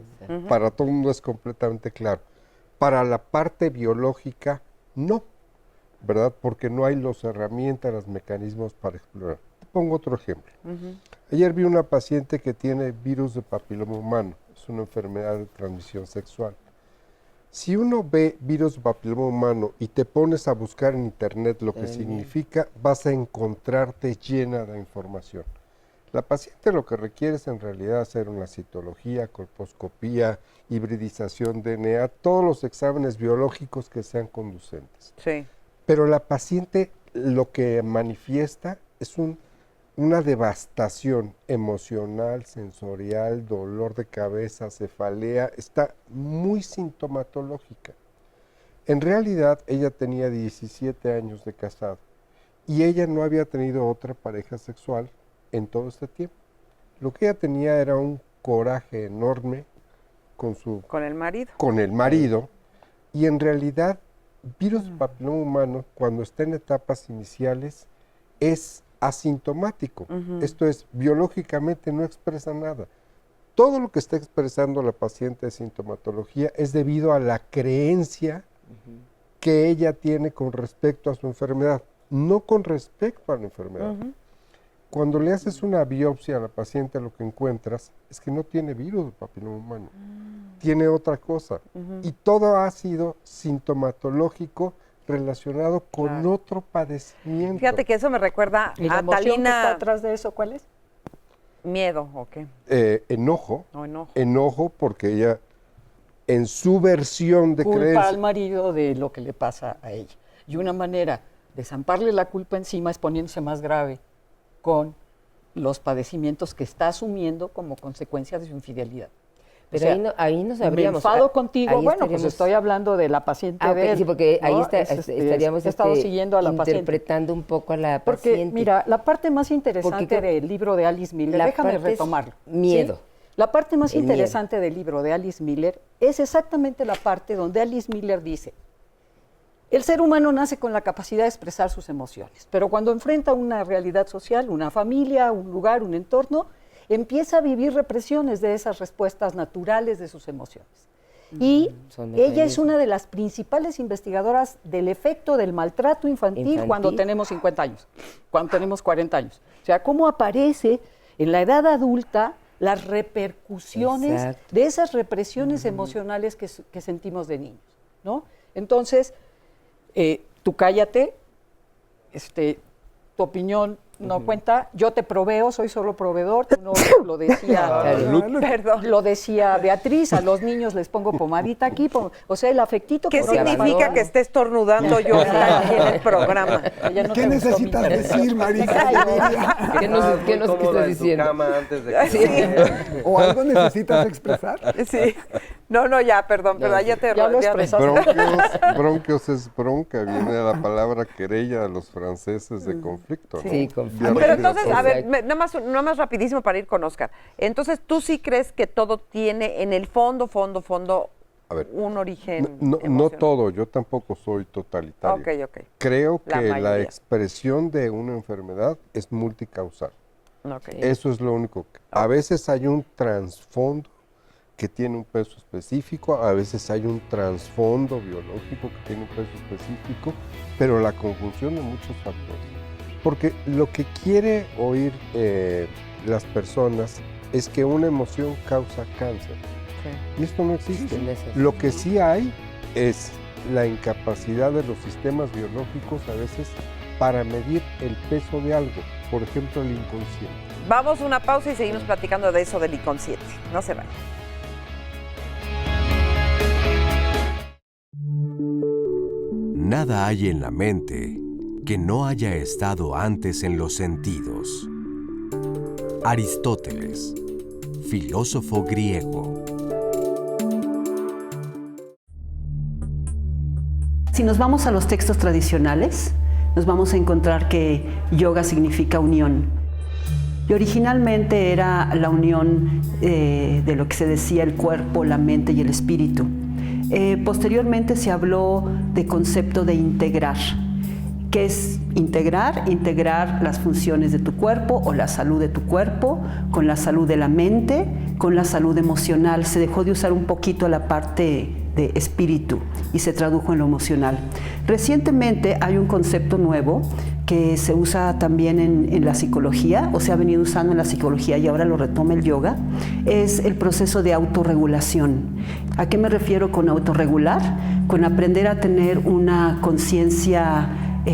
Para todo el mundo es completamente claro. Para la parte biológica, no, ¿verdad? Porque no hay las herramientas, los mecanismos para explorar. Te pongo otro ejemplo. Ayer vi una paciente que tiene virus de papiloma humano. Es una enfermedad de transmisión sexual. Si uno ve virus de papiloma humano y te pones a buscar en internet lo que significa, vas a encontrarte llena de información. La paciente lo que requiere es en realidad hacer una citología, colposcopía, hibridización DNA, todos los exámenes biológicos que sean conducentes. Sí. Pero la paciente lo que manifiesta es una devastación emocional, sensorial, dolor de cabeza, cefalea, está muy sintomatológica. En realidad, ella tenía 17 años de casado y ella no había tenido otra pareja sexual en todo este tiempo. Lo que ella tenía era un coraje enorme con el marido. Con el marido, y en realidad, virus papiloma humano, cuando está en etapas iniciales, es asintomático. Esto es, biológicamente no expresa nada. Todo lo que está expresando la paciente de sintomatología es debido a la creencia que ella tiene con respecto a su enfermedad, no con respecto a la enfermedad. Cuando le haces una biopsia a la paciente, lo que encuentras es que no tiene virus de papiloma humano, tiene otra cosa. Y todo ha sido sintomatológico relacionado con otro padecimiento. Fíjate que eso me recuerda ¿Y la a emoción Talina. que está atrás de eso cuál es? ¿Miedo o qué? Enojo. Enojo. Enojo porque ella, en su versión de Culpa creencia... al marido de lo que le pasa a ella. Y una manera de zamparle la culpa encima es poniéndose más grave con los padecimientos que está asumiendo como consecuencia de su infidelidad. Pero ahí no sabríamos. Me enfado contigo, ahí bueno, pues estoy hablando de la paciente de él. Sí, porque ahí ¿no? estaríamos he estado siguiendo a la interpretando un poco a la porque, paciente. mira, la parte más interesante del libro de Alice Miller, déjame retomarlo. Miedo. ¿Sí? La parte más El interesante del libro de Alice Miller es exactamente la parte donde Alice Miller dice: el ser humano nace con la capacidad de expresar sus emociones, pero cuando enfrenta una realidad social, una familia, un lugar, un entorno, empieza a vivir represiones de esas respuestas naturales de sus emociones. Y ella es una de las principales investigadoras del efecto del maltrato infantil cuando tenemos 50 años, cuando tenemos 40 años. O sea, cómo aparece en la edad adulta las repercusiones de esas represiones emocionales que sentimos de niños, ¿no? Entonces, tú cállate, tu opinión no cuenta, yo te proveo, soy solo proveedor, tú no lo decía, Perdón. lo decía Beatriz, a los niños les pongo pomadita aquí, o sea, el afectito. ¿Qué significa que esté estornudando yo aquí en el programa? ¿Qué necesitas decir, Marisa? ¿Qué nos estás diciendo? Antes de que... ¿O algo necesitas expresar? Sí. No, ya, perdón, pero ya te ya lo expresaste. Bronquios es bronca, viene de la palabra querella de los franceses de conflicto, ¿no? Sí, conflicto. Pero entonces, a ver, nada más rapidísimo para ir con Oscar. Entonces, ¿tú sí crees que todo tiene en el fondo A ver, un origen no emocional? todo, yo tampoco soy totalitario. Ok. Creo La que la mayoría. expresión de una enfermedad es multicausal. Ok. Eso es lo único. A veces hay un trasfondo que tiene un peso específico, a veces hay un trasfondo biológico que tiene un peso específico, pero la conjunción de muchos factores. Porque lo que quiere oír las personas es que una emoción causa cáncer. Y esto no existe. Lo que sí hay es la incapacidad de los sistemas biológicos a veces para medir el peso de algo, por ejemplo el inconsciente. Vamos a una pausa y seguimos platicando de eso del inconsciente. No se vayan. Nada hay en la mente que no haya estado antes en los sentidos. Aristóteles, filósofo griego. Si nos vamos a los textos tradicionales, nos vamos a encontrar que yoga significa unión. Y originalmente era la unión de lo que se decía el cuerpo, la mente y el espíritu. Posteriormente se habló de concepto de integrar. ¿Qué es integrar? Integrar las funciones de tu cuerpo o la salud de tu cuerpo con la salud de la mente, con la salud emocional. Se dejó de usar un poquito la parte de espíritu y se tradujo en lo emocional. Recientemente hay un concepto nuevo que se usa también en la psicología, o se ha venido usando en la psicología y ahora lo retoma el yoga, es el proceso de autorregulación. ¿A qué me refiero con autorregular? Con aprender a tener una conciencia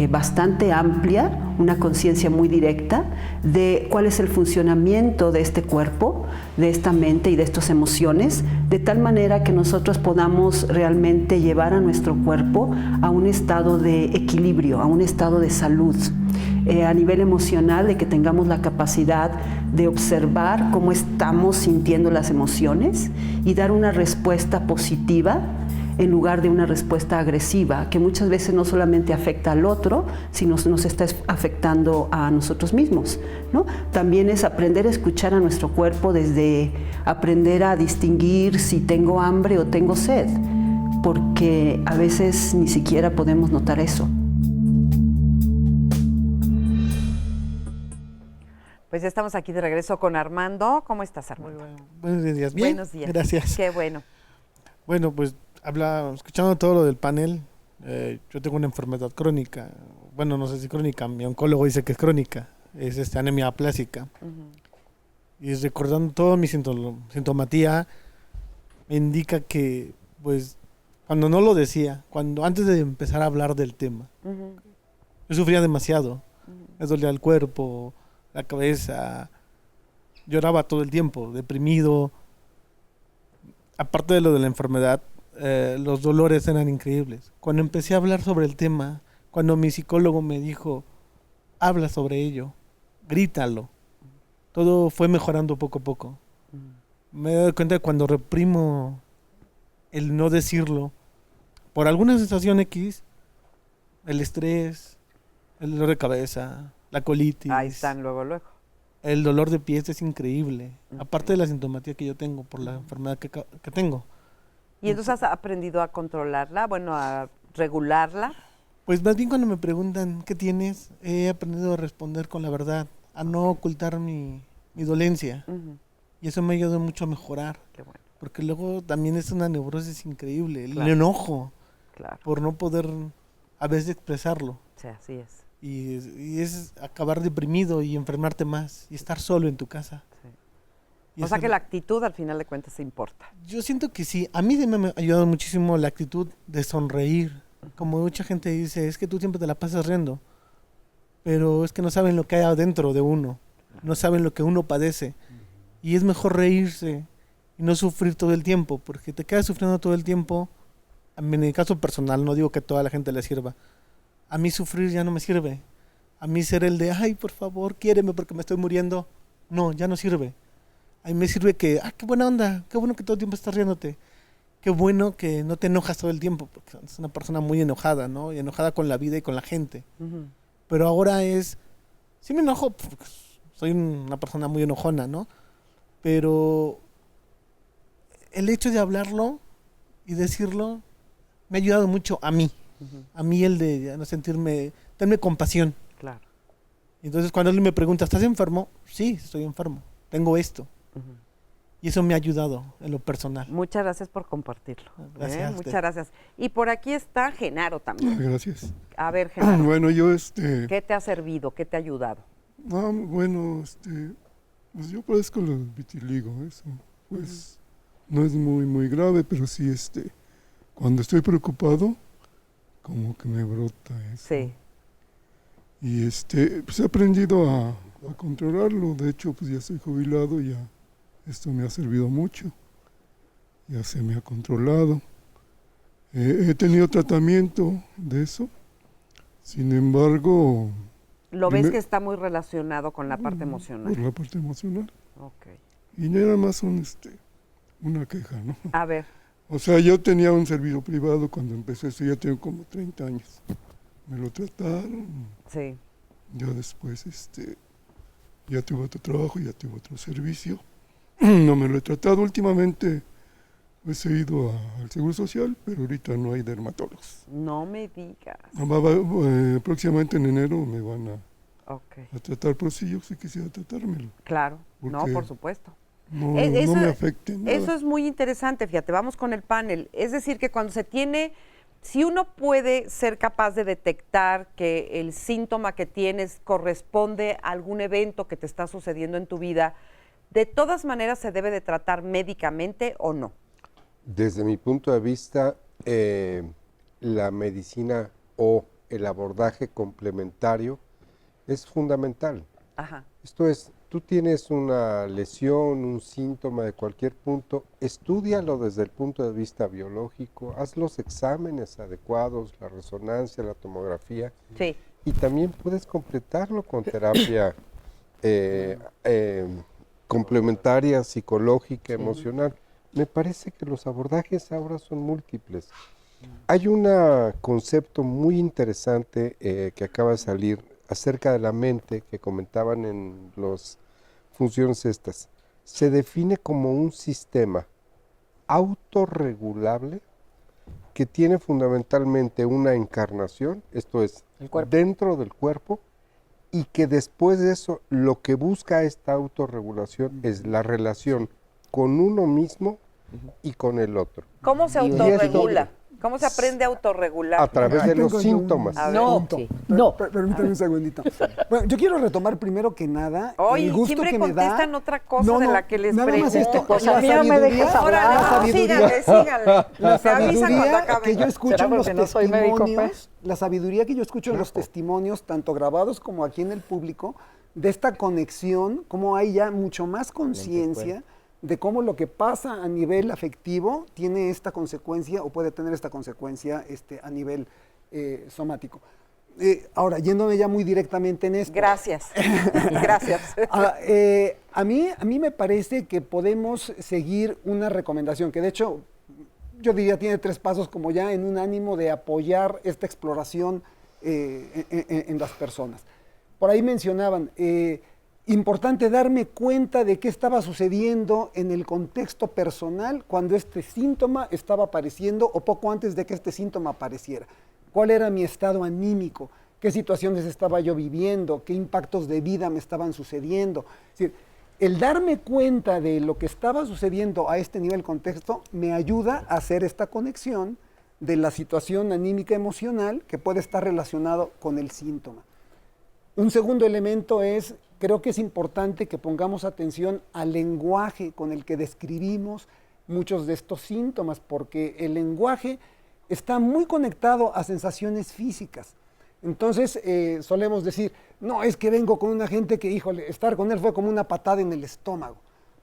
bastante amplia, una conciencia muy directa de cuál es el funcionamiento de este cuerpo, de esta mente y de estas emociones, de tal manera que nosotros podamos realmente llevar a nuestro cuerpo a un estado de equilibrio, a un estado de salud. A nivel emocional, de que tengamos la capacidad de observar cómo estamos sintiendo las emociones y dar una respuesta positiva en lugar de una respuesta agresiva, que muchas veces no solamente afecta al otro, sino nos está afectando a nosotros mismos, ¿no? También es aprender a escuchar a nuestro cuerpo, desde aprender a distinguir si tengo hambre o tengo sed, porque a veces ni siquiera podemos notar eso. Pues ya estamos aquí de regreso con Armando. ¿Cómo estás, Armando? Buenos días. Bien, buenos días. Gracias. Qué bueno. Bueno, pues escuchando todo lo del panel, yo tengo una enfermedad crónica. Bueno, no sé si crónica, mi oncólogo dice que es crónica. Es anemia aplásica. Y recordando toda mi sintomatía, me indica que, pues, cuando no lo decía, antes de empezar a hablar del tema, yo sufría demasiado. Me dolía el cuerpo, la cabeza, lloraba todo el tiempo, deprimido. Aparte de lo de la enfermedad, los dolores eran increíbles. Cuando empecé a hablar sobre el tema, cuando mi psicólogo me dijo, habla sobre ello, grítalo, todo fue mejorando poco a poco. Me doy cuenta que cuando reprimo el no decirlo, por alguna sensación X, el estrés, el dolor de cabeza, la colitis. Ahí están luego. El dolor de pies es increíble, aparte de la sintomatía que yo tengo por la enfermedad que tengo. ¿Y entonces has aprendido a controlarla, a regularla? Pues más bien cuando me preguntan qué tienes, he aprendido a responder con la verdad, a no ocultar mi dolencia. Y eso me ha ayudado mucho a mejorar. Qué bueno. Porque luego también es una neurosis increíble, Claro. el enojo, Claro. por no poder a veces expresarlo. Sí, así es. Y es acabar deprimido y enfermarte más y estar solo en tu casa. O sea que la actitud al final de cuentas importa. Yo siento que sí. A mí me ha ayudado muchísimo la actitud de sonreír. Como mucha gente dice, es que tú siempre te la pasas riendo. pero es que no saben lo que hay adentro de uno, no saben lo que uno padece. Y es mejor reírse y no sufrir todo el tiempo, porque te quedas sufriendo todo el tiempo. En mi caso personal, no digo que a toda la gente le sirva. A mí sufrir ya no me sirve. A mí ser el de, ay, por favor, quiéreme porque me estoy muriendo, no, ya no sirve. A mí me sirve que, qué buena onda, qué bueno que todo el tiempo estás riéndote. Qué bueno que no te enojas todo el tiempo, porque es una persona muy enojada, ¿no? Y enojada con la vida y con la gente. Pero ahora sí me enojo, porque soy una persona muy enojona, ¿no? Pero el hecho de hablarlo y decirlo me ha ayudado mucho a mí. A mí el de no sentirme, tenerme compasión. Claro. Entonces cuando él me pregunta, ¿estás enfermo? Sí, estoy enfermo, tengo esto. Y eso me ha ayudado en lo personal. Muchas gracias por compartirlo. Gracias a usted. Muchas gracias. Y por aquí está Genaro también. Gracias. A ver, Genaro. Bueno, yo ¿qué te ha servido? ¿Qué te ha ayudado? Bueno, pues yo padezco el vitiligo, eso. Pues no es muy grave, pero sí, cuando estoy preocupado, como que me brota eso. Sí. Y pues he aprendido a controlarlo. De hecho, pues ya estoy jubilado, ya esto me ha servido mucho. Ya se me ha controlado. He tenido tratamiento de eso. Sin embargo... ¿Lo ves que está muy relacionado con la parte emocional? Por la parte emocional. Ok. Y nada más una queja, ¿no? A ver. O sea, yo tenía un servicio privado cuando empecé esto, ya tengo como 30 años. Me lo trataron. Sí. Ya después, ya tuve otro trabajo, ya tuve otro servicio. No me lo he tratado últimamente. Pues he ido al Seguro Social, pero ahorita no hay dermatólogos. No me digas. Próximamente en enero me van a tratar, pero sí, yo sí quisiera tratármelo. Claro, no, por supuesto. No me afecte nada. Eso es muy interesante, fíjate, vamos con el panel. Es decir, que cuando se tiene, si uno puede ser capaz de detectar que el síntoma que tienes corresponde a algún evento que te está sucediendo en tu vida, ¿de todas maneras se debe de tratar médicamente o no? Desde mi punto de vista, la medicina o el abordaje complementario es fundamental. Ajá. Esto es, tú tienes una lesión, un síntoma de cualquier punto, estúdialo desde el punto de vista biológico, haz los exámenes adecuados, la resonancia, la tomografía, sí. Y también puedes completarlo con terapia complementaria, psicológica, sí, emocional. Me parece que los abordajes ahora son múltiples. Hay un concepto muy interesante que acaba de salir acerca de la mente que comentaban en las funciones estas. Se define como un sistema autorregulable que tiene fundamentalmente una encarnación, esto es, dentro del cuerpo, y que después de eso lo que busca esta autorregulación es la relación con uno mismo y con el otro. ¿Cómo se autorregula? ¿Cómo se aprende a autorregular? A través de los síntomas. Permítame un segundito. Bueno, yo quiero retomar primero que nada el gusto siempre que me da. Contestan otra cosa de la que les pregunto. Esto, pues a mí no me dejes hablar. Síganle. La sabiduría que yo escucho en los testimonios, la sabiduría que yo escucho en los testimonios, tanto grabados como aquí en el público, de esta conexión, cómo hay ya mucho más conciencia de cómo lo que pasa a nivel afectivo tiene esta consecuencia o puede tener esta consecuencia a nivel somático. Ahora, yéndome ya muy directamente en esto. Gracias. Gracias. A mí me parece que podemos seguir una recomendación que de hecho yo diría tiene 3 pasos como ya en un ánimo de apoyar esta exploración en las personas. Por ahí mencionaban... importante darme cuenta de qué estaba sucediendo en el contexto personal cuando este síntoma estaba apareciendo o poco antes de que este síntoma apareciera. ¿Cuál era mi estado anímico? ¿Qué situaciones estaba yo viviendo? ¿Qué impactos de vida me estaban sucediendo? Es decir, el darme cuenta de lo que estaba sucediendo a este nivel contexto me ayuda a hacer esta conexión de la situación anímica emocional que puede estar relacionado con el síntoma. Un segundo elemento es... Creo que es importante que pongamos atención al lenguaje con el que describimos muchos de estos síntomas, porque el lenguaje está muy conectado a sensaciones físicas. Entonces solemos decir, no, es que vengo con una gente que, híjole, estar con él fue como una patada en el estómago.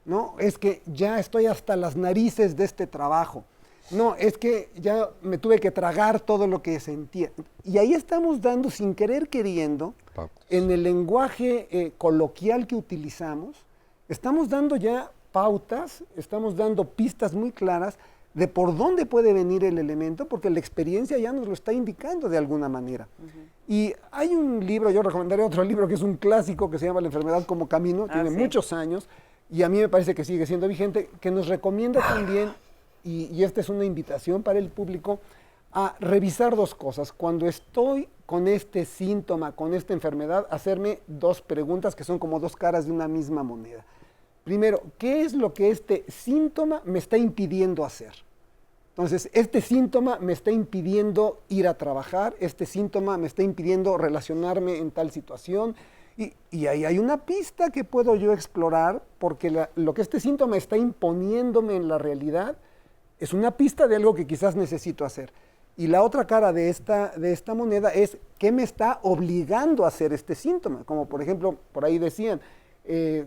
No, es que ya estoy hasta las narices de este trabajo. No, es que ya me tuve que tragar todo lo que sentía. Y ahí estamos dando, sin querer queriendo, en el lenguaje coloquial que utilizamos, estamos dando ya pautas, estamos dando pistas muy claras de por dónde puede venir el elemento, porque la experiencia ya nos lo está indicando de alguna manera. Y hay un libro, yo recomendaré otro libro que es un clásico que se llama La enfermedad como camino, tiene muchos años, y a mí me parece que sigue siendo vigente, que nos recomienda también, y esta es una invitación para el público, a revisar dos cosas. Cuando estoy con este síntoma, con esta enfermedad, hacerme dos preguntas que son como dos caras de una misma moneda. Primero, ¿qué es lo que este síntoma me está impidiendo hacer? Entonces, este síntoma me está impidiendo ir a trabajar, este síntoma me está impidiendo relacionarme en tal situación, y ahí hay una pista que puedo yo explorar, porque lo que este síntoma está imponiéndome en la realidad es una pista de algo que quizás necesito hacer. Y la otra cara de esta moneda es qué me está obligando a hacer este síntoma. Como por ejemplo, por ahí decían,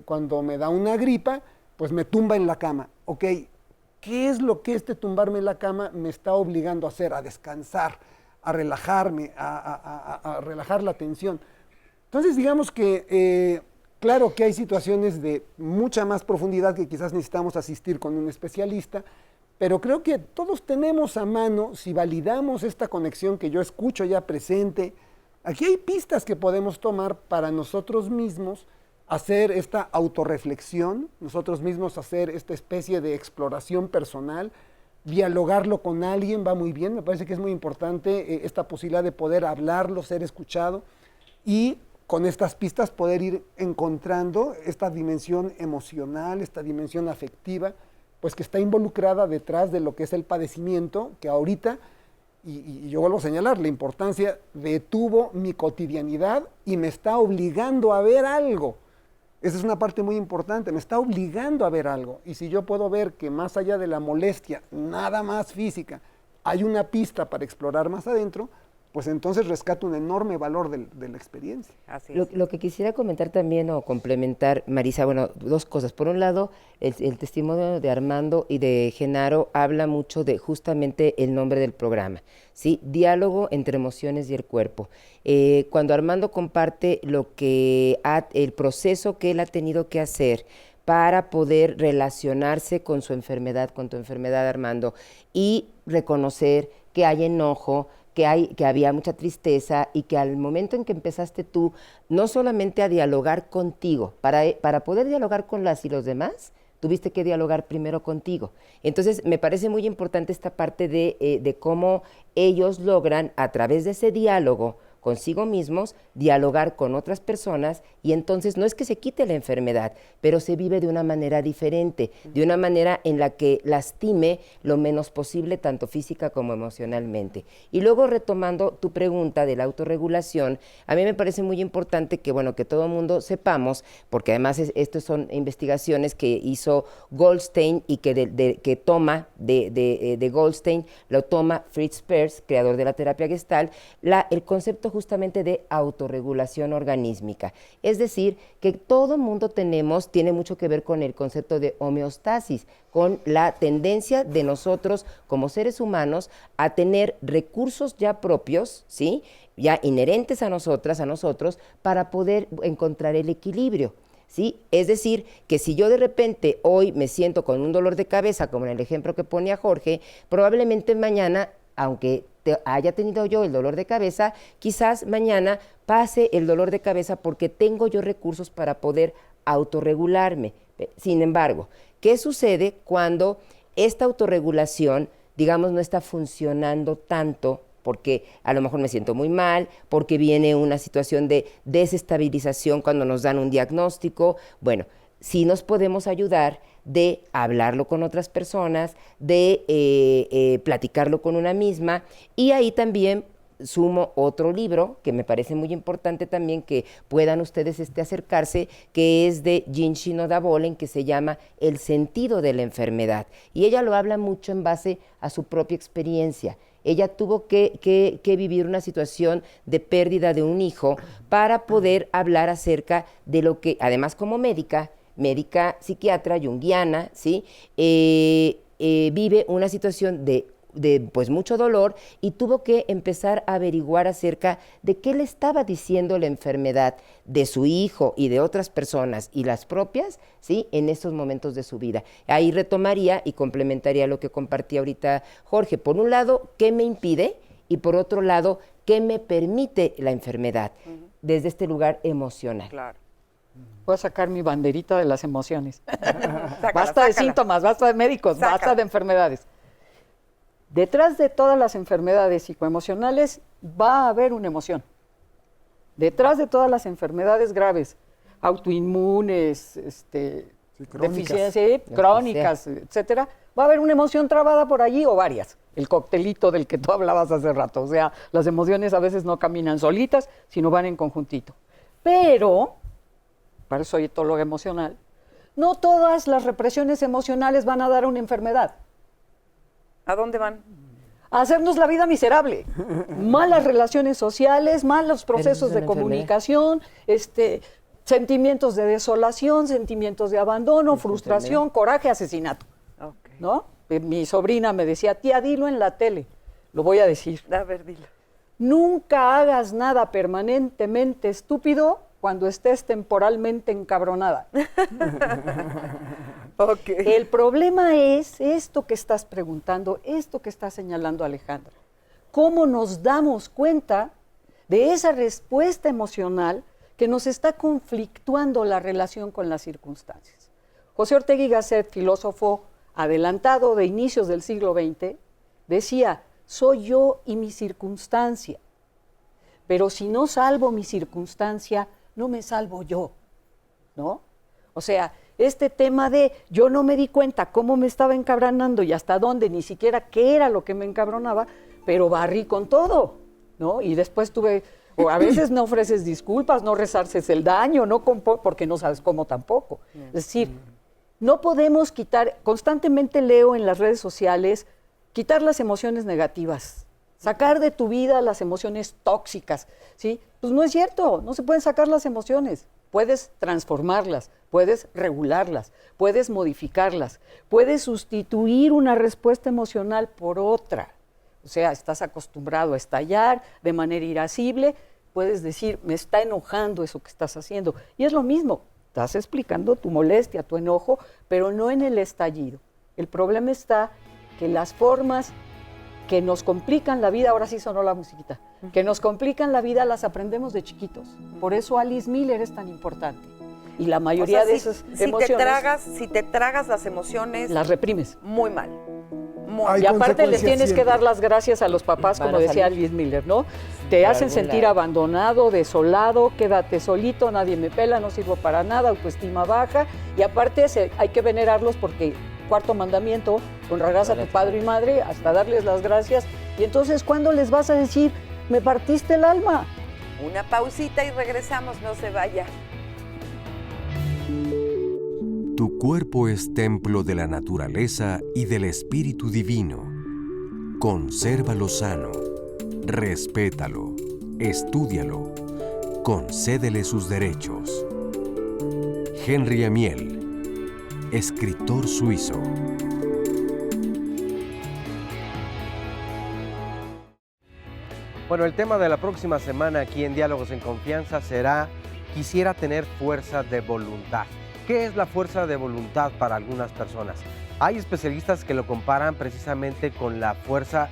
cuando me da una gripa, pues me tumba en la cama. Ok, ¿qué es lo que este tumbarme en la cama me está obligando a hacer? A descansar, a relajarme, a relajar la tensión. Entonces, digamos que, claro que hay situaciones de mucha más profundidad que quizás necesitamos asistir con un especialista, pero creo que todos tenemos a mano, si validamos esta conexión que yo escucho ya presente, aquí hay pistas que podemos tomar para nosotros mismos hacer esta autorreflexión, nosotros mismos hacer esta especie de exploración personal, dialogarlo con alguien va muy bien, me parece que es muy importante esta posibilidad de poder hablarlo, ser escuchado, y con estas pistas poder ir encontrando esta dimensión emocional, esta dimensión afectiva, pues que está involucrada detrás de lo que es el padecimiento, que ahorita, y yo vuelvo a señalar, la importancia detuvo mi cotidianidad y me está obligando a ver algo. Esa es una parte muy importante, me está obligando a ver algo. Y si yo puedo ver que más allá de la molestia, nada más física, hay una pista para explorar más adentro, pues entonces rescato un enorme valor de la experiencia. Lo que quisiera comentar también o complementar, Marisa, bueno, dos cosas. Por un lado, el testimonio de Armando y de Genaro habla mucho de justamente el nombre del programa, ¿sí? Diálogo entre emociones y el cuerpo. Cuando Armando comparte el proceso que él ha tenido que hacer para poder relacionarse con su enfermedad, con tu enfermedad, Armando, y reconocer que hay enojo, que había mucha tristeza, y que al momento en que empezaste tú no solamente a dialogar contigo, para poder dialogar con las y los demás, tuviste que dialogar primero contigo. Entonces me parece muy importante esta parte de cómo ellos logran, a través de ese diálogo consigo mismos, dialogar con otras personas, y entonces no es que se quite la enfermedad, pero se vive de una manera diferente, de una manera en la que lastime lo menos posible, tanto física como emocionalmente. Y luego, retomando tu pregunta de la autorregulación, a mí me parece muy importante que, bueno, que todo el mundo sepamos, porque además estas son investigaciones que hizo Goldstein y que toma de Goldstein, lo toma Fritz Perls, creador de la terapia Gestalt, el concepto justamente de autorregulación organísmica. Es decir, que todo mundo tiene mucho que ver con el concepto de homeostasis, con la tendencia de nosotros como seres humanos a tener recursos ya propios, ¿sí?, ya inherentes a nosotros, para poder encontrar el equilibrio. ¿Sí? Es decir, que si yo de repente hoy me siento con un dolor de cabeza, como en el ejemplo que ponía Jorge, probablemente mañana, aunque haya tenido yo el dolor de cabeza, quizás mañana pase el dolor de cabeza porque tengo yo recursos para poder autorregularme. Sin embargo, ¿qué sucede cuando esta autorregulación, digamos, no está funcionando tanto? Porque a lo mejor me siento muy mal, porque viene una situación de desestabilización cuando nos dan un diagnóstico. Bueno, sí nos podemos ayudar de hablarlo con otras personas, de platicarlo con una misma, y ahí también sumo otro libro que me parece muy importante también que puedan ustedes acercarse, que es de Jean Shinoda Bolen, que se llama El sentido de la enfermedad, y ella lo habla mucho en base a su propia experiencia. ella tuvo que vivir una situación de pérdida de un hijo para poder hablar acerca de lo que, además como médica psiquiatra junguiana, ¿sí? Vive una situación de pues mucho dolor y tuvo que empezar a averiguar acerca de qué le estaba diciendo la enfermedad de su hijo y de otras personas y las propias, ¿sí? En estos momentos de su vida. Ahí retomaría y complementaría lo que compartía ahorita Jorge. Por un lado, ¿qué me impide? Y por otro lado, ¿qué me permite la enfermedad? Desde este lugar emocional. Claro. Voy a sacar mi banderita de las emociones. Sácala, Basta de sácala. síntomas, basta de médicos, Sácala. basta de enfermedades. Detrás de todas las enfermedades psicoemocionales va a haber una emoción. Detrás de todas las enfermedades graves, autoinmunes, deficiencias crónicas, etcétera, va a haber una emoción trabada por allí o varias. El coctelito del que tú hablabas hace rato. O sea, las emociones a veces no caminan solitas, sino van en conjuntito. Pero, para eso soy etóloga emocional, no todas las represiones emocionales van a dar una enfermedad. ¿A dónde van? A hacernos la vida miserable. Malas relaciones sociales, malos procesos Pero de eso es una comunicación, sentimientos de desolación, sentimientos de abandono, frustración, coraje, asesinato. ¿No? Mi sobrina me decía, tía, dilo en la tele. Lo voy a decir. A ver, dilo. Nunca hagas nada permanentemente estúpido cuando estés temporalmente encabronada. El problema es esto que estás preguntando, esto que está señalando Alejandra. ¿Cómo nos damos cuenta de esa respuesta emocional que nos está conflictuando la relación con las circunstancias? José Ortega y Gasset, filósofo adelantado de inicios del siglo XX, decía, soy yo y mi circunstancia, pero si no salvo mi circunstancia, no me salvo yo, ¿no? O sea, este tema de yo no me di cuenta cómo me estaba encabronando y hasta dónde, ni siquiera qué era lo que me encabronaba, pero barrí con todo, ¿no? Y después o a veces no ofreces disculpas, no resarces el daño, porque no sabes cómo tampoco. Es decir, no podemos quitar, constantemente leo en las redes sociales, quitar las emociones negativas, sacar de tu vida las emociones tóxicas, ¿sí? Pues no es cierto, no se pueden sacar las emociones. Puedes transformarlas, puedes regularlas, puedes modificarlas, puedes sustituir una respuesta emocional por otra. O sea, estás acostumbrado a estallar de manera irascible, puedes decir, me está enojando eso que estás haciendo. Y es lo mismo, estás explicando tu molestia, tu enojo, pero no en el estallido. El problema está que las formas que nos complican la vida, ahora sí sonó la musiquita, que nos complican la vida las aprendemos de chiquitos. Por eso Alice Miller es tan importante. Y la mayoría de esas emociones... Si te tragas las emociones... Las reprimes. Muy mal. Y aparte les tienes que dar las gracias a los papás, como decía Alice Miller, ¿no? Te hacen sentir abandonado, desolado, quédate solito, nadie me pela, no sirvo para nada, autoestima baja. Y aparte hay que venerarlos porque... Cuarto mandamiento, honrarás a tu padre y madre hasta darles las gracias. Y entonces, ¿cuándo les vas a decir, me partiste el alma? Una pausita y regresamos, no se vaya. Tu cuerpo es templo de la naturaleza y del Espíritu Divino. Consérvalo sano, respétalo, estúdialo, concédele sus derechos. Henry Amiel, escritor suizo. Bueno, el tema de la próxima semana aquí en Diálogos en Confianza será quisiera tener fuerza de voluntad. ¿Qué es la fuerza de voluntad para algunas personas? Hay especialistas que lo comparan precisamente con la fuerza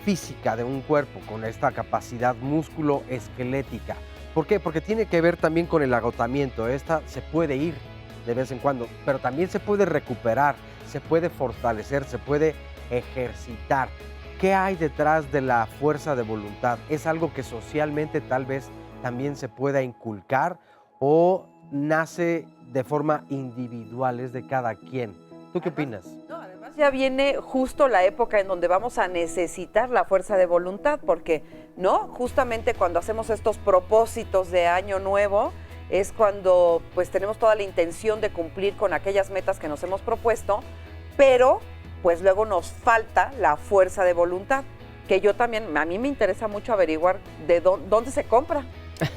física de un cuerpo, con esta capacidad músculo-esquelética. ¿Por qué? Porque tiene que ver también con el agotamiento. Esta se puede ir de vez en cuando, pero también se puede recuperar, se puede fortalecer, se puede ejercitar. ¿Qué hay detrás de la fuerza de voluntad? ¿Es algo que socialmente tal vez también se pueda inculcar o nace de forma individual, es de cada quien? ¿Tú qué opinas? No, además ya viene justo la época en donde vamos a necesitar la fuerza de voluntad, porque, ¿no? Justamente cuando hacemos estos propósitos de año nuevo, es cuando pues tenemos toda la intención de cumplir con aquellas metas que nos hemos propuesto, pero pues luego nos falta la fuerza de voluntad. que yo también, a mí me interesa mucho averiguar de dónde se compra.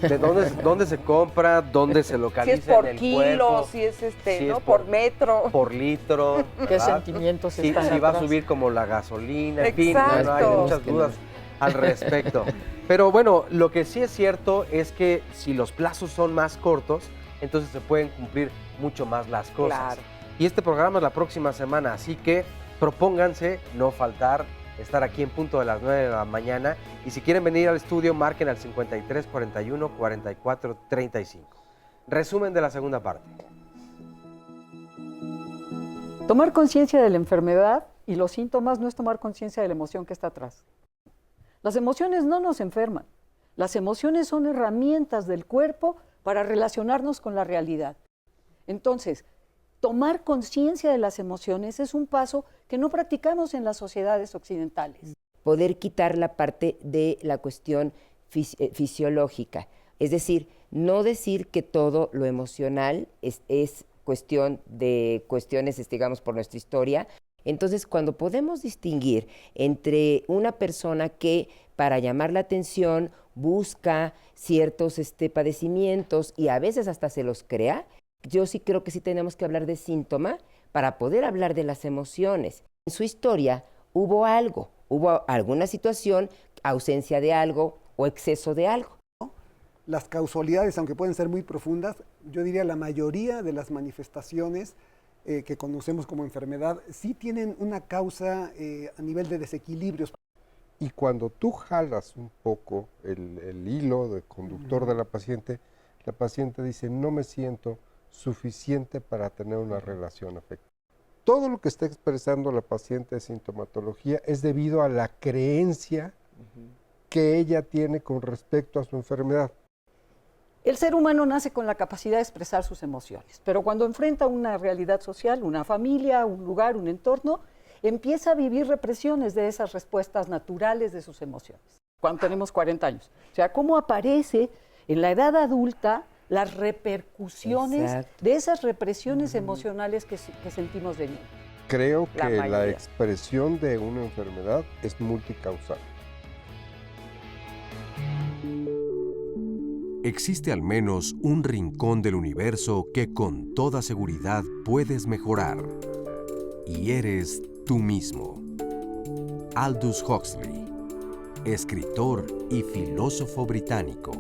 ¿De dónde se compra? ¿Dónde se localiza Si es por en el kilo, cuerpo? si es si ¿no? es por metro. Por litro. ¿Qué ¿verdad? sentimientos Si están va a atrás? subir como la gasolina, en fin, Exacto. bueno, hay muchas dudas al respecto. Pero bueno, lo que sí es cierto es que si los plazos son más cortos, entonces se pueden cumplir mucho más las cosas. Claro. Y este programa es la próxima semana, así que propónganse no faltar, estar aquí en punto de las 9 de la mañana. Y si quieren venir al estudio, marquen al 53 41 44 35. Resumen de la segunda parte. Tomar conciencia de la enfermedad y los síntomas no es tomar conciencia de la emoción que está atrás. Las emociones no nos enferman. Las emociones son herramientas del cuerpo para relacionarnos con la realidad. Entonces, tomar conciencia de las emociones es un paso que no practicamos en las sociedades occidentales. Poder quitar la parte de la cuestión fisiológica. Es decir, no decir que todo lo emocional es cuestión de cuestiones, digamos, por nuestra historia. Entonces, cuando podemos distinguir entre una persona que, para llamar la atención, busca ciertos padecimientos y a veces hasta se los crea, yo sí creo que sí tenemos que hablar de síntoma para poder hablar de las emociones. En su historia hubo algo, hubo alguna situación, ausencia de algo o exceso de algo. Las causalidades, aunque pueden ser muy profundas, yo diría la mayoría de las manifestaciones que conocemos como enfermedad sí tienen una causa a nivel de desequilibrios. Y cuando tú jalas un poco el hilo de conductor de la paciente dice, no me siento suficiente para tener una relación afectiva. Todo lo que está expresando la paciente de sintomatología es debido a la creencia que ella tiene con respecto a su enfermedad. El ser humano nace con la capacidad de expresar sus emociones, pero cuando enfrenta una realidad social, una familia, un lugar, un entorno, empieza a vivir represiones de esas respuestas naturales de sus emociones, cuando tenemos 40 años. O sea, cómo aparece en la edad adulta las repercusiones de esas represiones emocionales que sentimos de niños. Creo que la expresión de una enfermedad es multicausal. Existe al menos un rincón del universo que con toda seguridad puedes mejorar. Y eres tú mismo. Aldous Huxley, escritor y filósofo británico.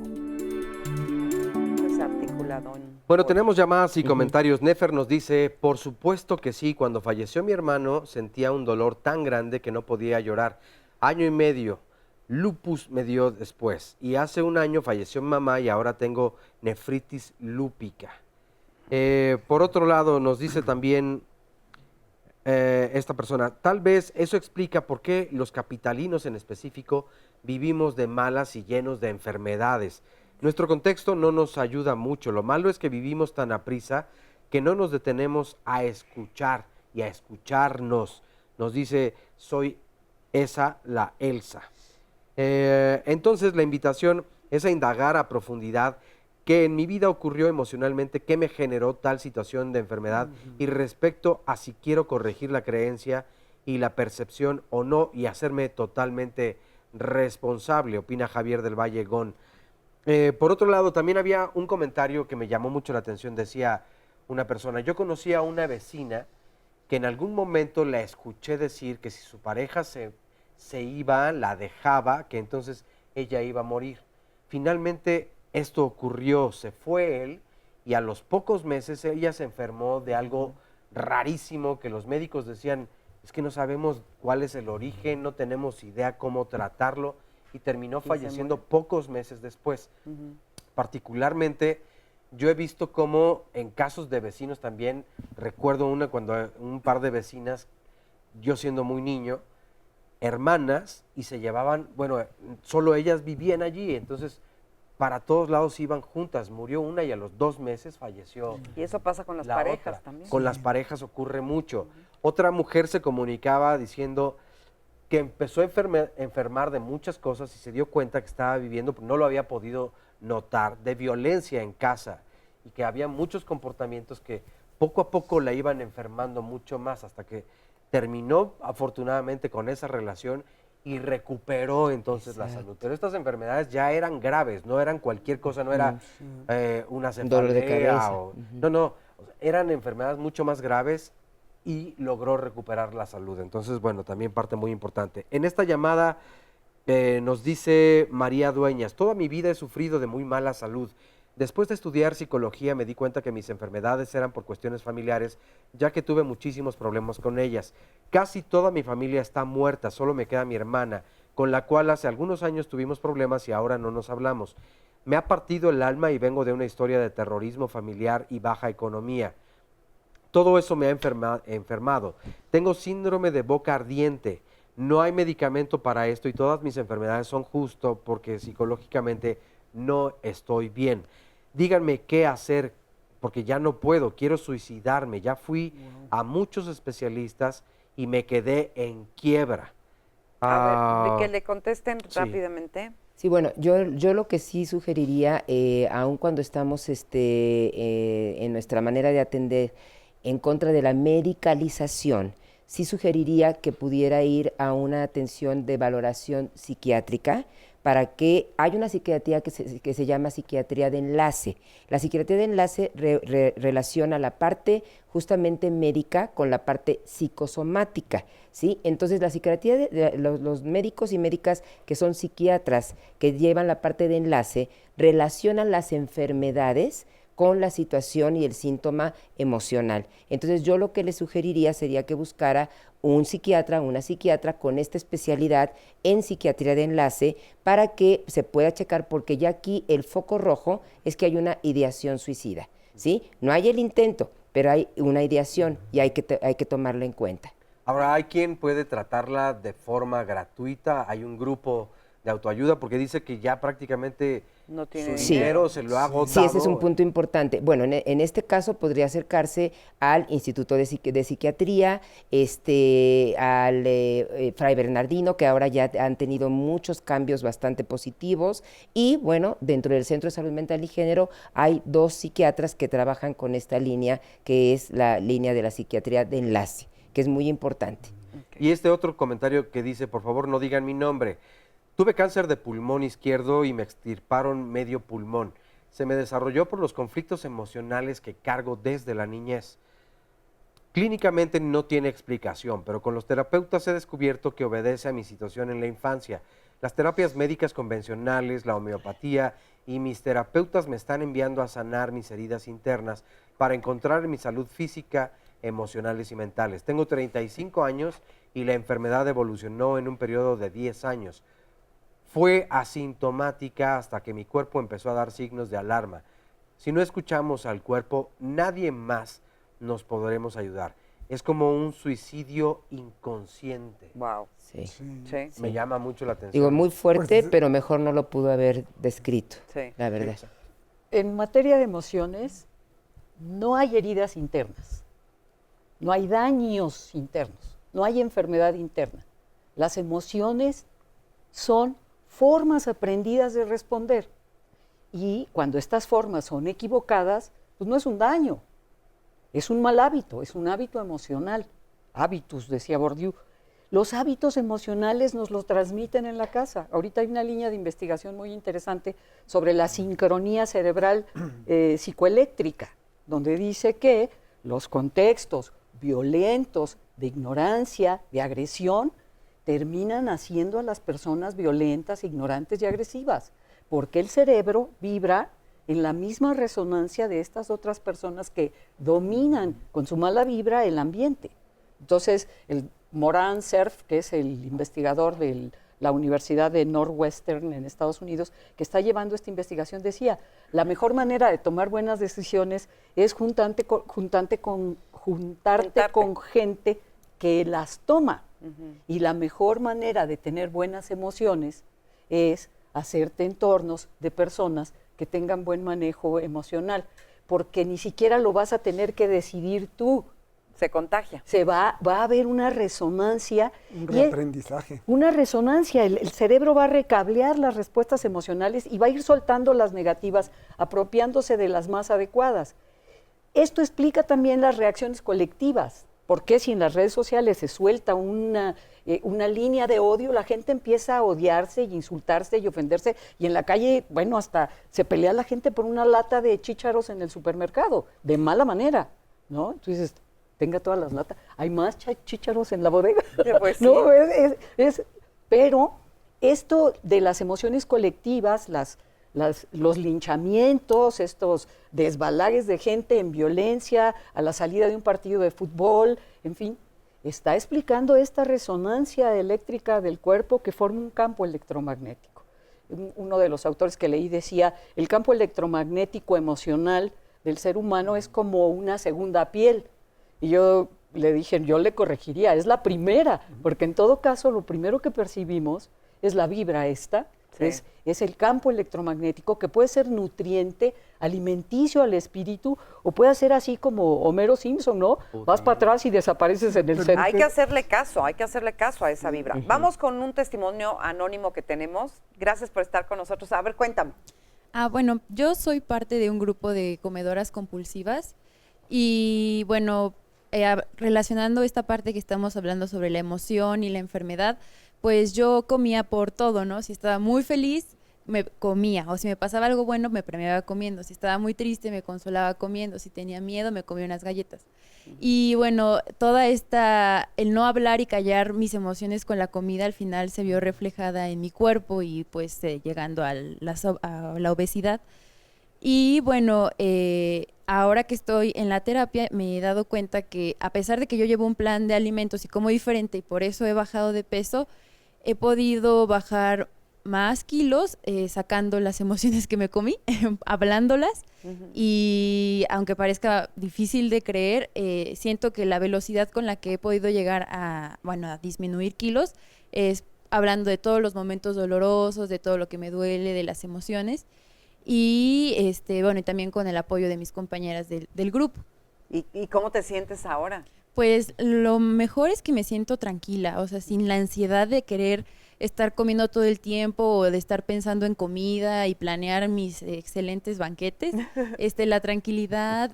Bueno, tenemos llamadas y comentarios. Nefer nos dice, por supuesto que sí, cuando falleció mi hermano sentía un dolor tan grande que no podía llorar. 1 año y medio. Lupus me dio después y hace 1 año falleció mi mamá y ahora tengo nefritis lúpica. Por otro lado, nos dice también esta persona, tal vez eso explica por qué los capitalinos en específico vivimos de malas y llenos de enfermedades. Nuestro contexto no nos ayuda mucho. Lo malo es que vivimos tan aprisa que no nos detenemos a escuchar y a escucharnos. Nos dice, soy esa la Elsa. Entonces la invitación es a indagar a profundidad qué en mi vida ocurrió emocionalmente, qué me generó tal situación de enfermedad y respecto a si quiero corregir la creencia y la percepción o no y hacerme totalmente responsable, opina Javier del Valle Gón. Por otro lado, también había un comentario que me llamó mucho la atención, decía una persona, yo conocí a una vecina que en algún momento la escuché decir que si su pareja se iba, la dejaba, que entonces ella iba a morir. Finalmente esto ocurrió, se fue él y a los pocos meses ella se enfermó de algo rarísimo que los médicos decían, es que no sabemos cuál es el origen, no tenemos idea cómo tratarlo y terminó falleciendo pocos meses después. Particularmente yo he visto cómo en casos de vecinos también, recuerdo cuando un par de vecinas, yo siendo muy niño, hermanas y se llevaban, bueno, solo ellas vivían allí, entonces para todos lados iban juntas, murió una y a los 2 meses falleció. Y eso pasa con las la parejas otra. también. Con las parejas ocurre mucho. Otra mujer se comunicaba diciendo que empezó a enfermar de muchas cosas y se dio cuenta que estaba viviendo, no lo había podido notar, de violencia en casa y que había muchos comportamientos que poco a poco la iban enfermando mucho más hasta que terminó afortunadamente con esa relación y recuperó entonces la salud. Pero estas enfermedades ya eran graves, no eran cualquier cosa, no era una dolor de cefalea cabeza. o... No, o sea, eran enfermedades mucho más graves y logró recuperar la salud. Entonces, bueno, también parte muy importante. En esta llamada nos dice María Dueñas, toda mi vida he sufrido de muy mala salud. Después de estudiar psicología me di cuenta que mis enfermedades eran por cuestiones familiares, ya que tuve muchísimos problemas con ellas. Casi toda mi familia está muerta, solo me queda mi hermana, con la cual hace algunos años tuvimos problemas y ahora no nos hablamos. Me ha partido el alma y vengo de una historia de terrorismo familiar y baja economía. Todo eso me ha enfermado. Tengo síndrome de boca ardiente. No hay medicamento para esto y todas mis enfermedades son justo porque psicológicamente no estoy bien. Díganme qué hacer porque ya no puedo, quiero suicidarme. Ya fui a muchos especialistas y me quedé en quiebra. A ver, que le contesten rápidamente. Sí, bueno, yo lo que sí sugeriría, aun cuando estamos en nuestra manera de atender en contra de la medicalización, sí sugeriría que pudiera ir a una atención de valoración psiquiátrica para que haya una psiquiatría que se llama psiquiatría de enlace. La psiquiatría de enlace relaciona la parte justamente médica con la parte psicosomática, ¿sí? Entonces la psiquiatría de los médicos y médicas que son psiquiatras que llevan la parte de enlace relacionan las enfermedades con la situación y el síntoma emocional. Entonces yo lo que le sugeriría sería que buscara un psiquiatra, una psiquiatra con esta especialidad en psiquiatría de enlace para que se pueda checar, porque ya aquí el foco rojo es que hay una ideación suicida, ¿sí? No hay el intento, pero hay una ideación y hay que tomarla en cuenta. Ahora, ¿hay quien puede tratarla de forma gratuita? ¿Hay un grupo de autoayuda? Porque dice que ya prácticamente no tiene dinero, se lo ha agotado. Sí, ese es un punto importante. Bueno, en este caso podría acercarse al Instituto de Psiquiatría, al Fray Bernardino, que ahora ya han tenido muchos cambios bastante positivos, y bueno, dentro del Centro de Salud Mental y Género hay 2 psiquiatras que trabajan con esta línea, que es la línea de la psiquiatría de enlace, que es muy importante. Y este otro comentario que dice, por favor no digan mi nombre. Tuve cáncer de pulmón izquierdo y me extirparon medio pulmón. Se me desarrolló por los conflictos emocionales que cargo desde la niñez. Clínicamente no tiene explicación, pero con los terapeutas he descubierto que obedece a mi situación en la infancia. Las terapias médicas convencionales, la homeopatía y mis terapeutas me están enviando a sanar mis heridas internas para encontrar mi salud física, emocionales y mentales. Tengo 35 años y la enfermedad evolucionó en un periodo de 10 años. Fue asintomática hasta que mi cuerpo empezó a dar signos de alarma. Si no escuchamos al cuerpo, nadie más nos podremos ayudar. Es como un suicidio inconsciente. Wow. Sí. Me llama mucho la atención. Digo, muy fuerte, pero mejor no lo pudo haber descrito, la verdad. En materia de emociones, no hay heridas internas, no hay daños internos, no hay enfermedad interna. Las emociones son formas aprendidas de responder. Y cuando estas formas son equivocadas, pues no es un daño, es un mal hábito, es un hábito emocional. Hábitos, decía Bourdieu. Los hábitos emocionales nos los transmiten en la casa. Ahorita hay una línea de investigación muy interesante sobre la sincronía cerebral psicoeléctrica, donde dice que los contextos violentos de ignorancia, de agresión, terminan haciendo a las personas violentas, ignorantes y agresivas, porque el cerebro vibra en la misma resonancia de estas otras personas que dominan con su mala vibra el ambiente. Entonces, el Moran Cerf, que es el investigador de la Universidad de Northwestern en Estados Unidos, que está llevando esta investigación, decía, la mejor manera de tomar buenas decisiones es juntarte con gente que las toma. Y la mejor manera de tener buenas emociones es hacerte entornos de personas que tengan buen manejo emocional, porque ni siquiera lo vas a tener que decidir tú. Se contagia. Va a haber una resonancia. Un reaprendizaje. Una resonancia. El cerebro va a recablear las respuestas emocionales y va a ir soltando las negativas, apropiándose de las más adecuadas. Esto explica también las reacciones colectivas. ¿Por qué si en las redes sociales se suelta una línea de odio, la gente empieza a odiarse y insultarse y ofenderse? Y en la calle, bueno, hasta se pelea la gente por una lata de chícharos en el supermercado, de mala manera, ¿no? Entonces, tenga todas las latas. Hay más chícharos en la bodega. Pues sí. No, pero esto de las emociones colectivas, los linchamientos, estos desbalagues de gente en violencia a la salida de un partido de fútbol, en fin, está explicando esta resonancia eléctrica del cuerpo que forma un campo electromagnético. Uno de los autores que leí decía, el campo electromagnético emocional del ser humano es como una segunda piel. Y yo le dije, yo le corregiría, es la primera, porque en todo caso lo primero que percibimos es la vibra esta, sí. Es el campo electromagnético que puede ser nutriente, alimenticio al espíritu, o puede ser así como Homero Simpson, ¿no? Vas para atrás y desapareces en el centro. Hay que hacerle caso a esa vibra. Vamos con un testimonio anónimo que tenemos. Gracias por estar con nosotros. A ver, cuéntame. Bueno, yo soy parte de un grupo de comedoras compulsivas y bueno, relacionando esta parte que estamos hablando sobre la emoción y la enfermedad, pues yo comía por todo, ¿no? Si estaba muy feliz, me comía, o si me pasaba algo bueno, me premiaba comiendo, si estaba muy triste, me consolaba comiendo, si tenía miedo, me comía unas galletas. Y bueno, el no hablar y callar mis emociones con la comida al final se vio reflejada en mi cuerpo y pues llegando a la obesidad. Y bueno, ahora que estoy en la terapia me he dado cuenta que a pesar de que yo llevo un plan de alimentos y como diferente y por eso he bajado de peso, he podido bajar más kilos sacando las emociones que me comí, hablándolas. Y aunque parezca difícil de creer, siento que la velocidad con la que he podido llegar a disminuir kilos es hablando de todos los momentos dolorosos, de todo lo que me duele, de las emociones. Y y también con el apoyo de mis compañeras del grupo. ¿Y cómo te sientes ahora? Pues lo mejor es que me siento tranquila, o sea, sin la ansiedad de querer estar comiendo todo el tiempo o de estar pensando en comida y planear mis excelentes banquetes. La tranquilidad,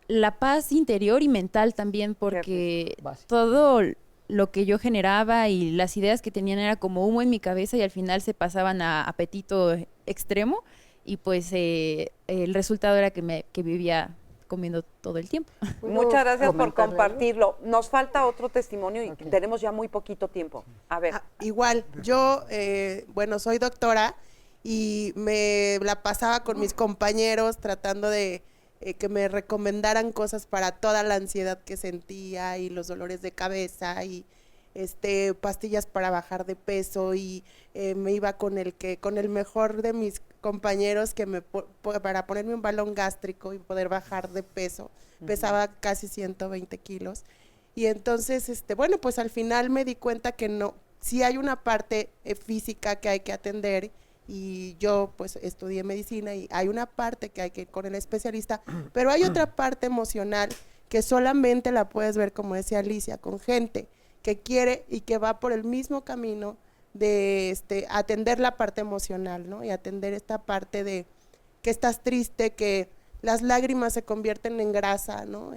la paz interior y mental también, porque todo lo que yo generaba y las ideas que tenían era como humo en mi cabeza y al final se pasaban a apetito extremo y pues el resultado era que vivía comiendo todo el tiempo. Muchas gracias por compartirlo. Nos falta otro testimonio y tenemos ya muy poquito tiempo. A ver. Igual, yo, soy doctora y me la pasaba con mis compañeros tratando de que me recomendaran cosas para toda la ansiedad que sentía y los dolores de cabeza y pastillas para bajar de peso y me iba con el mejor de mis compañeros para ponerme un balón gástrico y poder bajar de peso. Pesaba casi 120 kilos. Y entonces, pues al final me di cuenta que no, sí hay una parte física que hay que atender y yo pues estudié medicina y hay una parte que hay que ir con el especialista, pero hay otra parte emocional que solamente la puedes ver, como decía Alicia, con gente que quiere y que va por el mismo camino de atender la parte emocional, ¿no? Y atender esta parte de que estás triste, que las lágrimas se convierten en grasa, ¿no?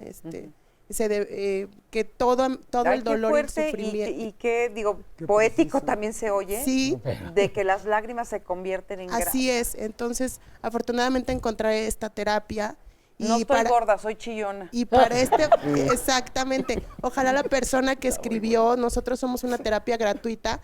Que todo el dolor y el sufrimiento. Y que, poético también se oye, sí, de que las lágrimas se convierten en grasa. Así es, entonces afortunadamente encontré esta terapia. No estoy gorda, soy chillona. Y para exactamente, ojalá la persona que escribió, nosotros somos una terapia gratuita,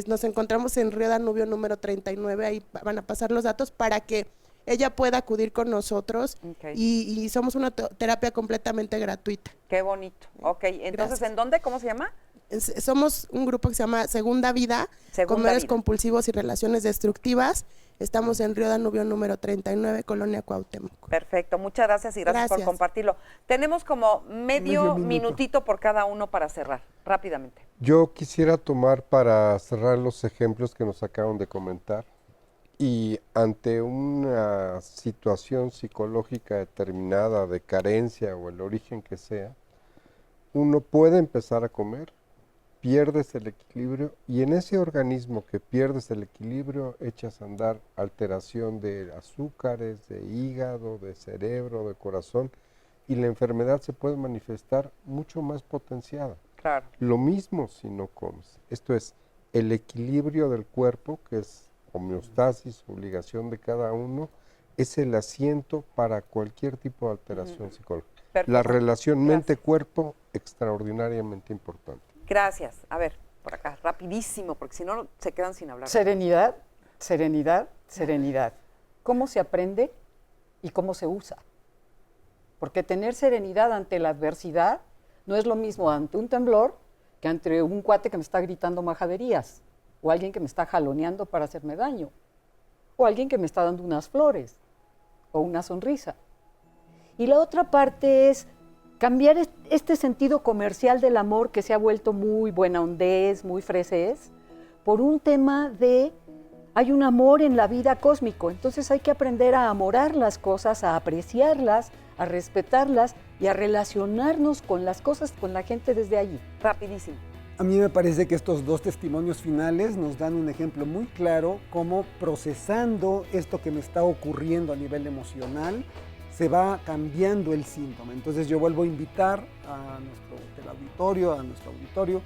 nos encontramos en Río Danubio número 39, ahí van a pasar los datos para que ella pueda acudir con nosotros y somos una terapia completamente gratuita. Qué bonito. Ok, entonces, gracias. ¿En dónde? ¿Cómo se llama? Somos un grupo que se llama Segunda Vida, Comedores Compulsivos y Relaciones Destructivas. Estamos en Río Danubio número 39, Colonia Cuauhtémoc. Perfecto, muchas gracias y gracias por compartirlo. Tenemos como medio minutito por cada uno para cerrar, rápidamente. Yo quisiera tomar para cerrar los ejemplos que nos acaban de comentar y ante una situación psicológica determinada de carencia o el origen que sea, uno puede empezar a comer, pierdes el equilibrio y en ese organismo que pierdes el equilibrio echas a andar alteración de azúcares, de hígado, de cerebro, de corazón y la enfermedad se puede manifestar mucho más potenciada. Claro. Lo mismo si no comes. Esto es el equilibrio del cuerpo, que es homeostasis, obligación de cada uno, es el asiento para cualquier tipo de alteración psicológica. Perfecto. La relación mente-cuerpo, extraordinariamente importante. Gracias. A ver, por acá, rapidísimo, porque si no se quedan sin hablar. Serenidad, serenidad, serenidad. ¿Cómo se aprende y cómo se usa? Porque tener serenidad ante la adversidad no es lo mismo ante un temblor que ante un cuate que me está gritando majaderías, o alguien que me está jaloneando para hacerme daño, o alguien que me está dando unas flores, o una sonrisa. Y la otra parte es cambiar este sentido comercial del amor que se ha vuelto muy buena ondez, muy fresés, por un tema de hay un amor en la vida cósmico, entonces hay que aprender a amorar las cosas, a apreciarlas, a respetarlas y a relacionarnos con las cosas, con la gente desde allí. Rapidísimo. A mí me parece que estos dos testimonios finales nos dan un ejemplo muy claro cómo procesando esto que me está ocurriendo a nivel emocional, se va cambiando el síntoma. Entonces yo vuelvo a invitar a nuestro auditorio,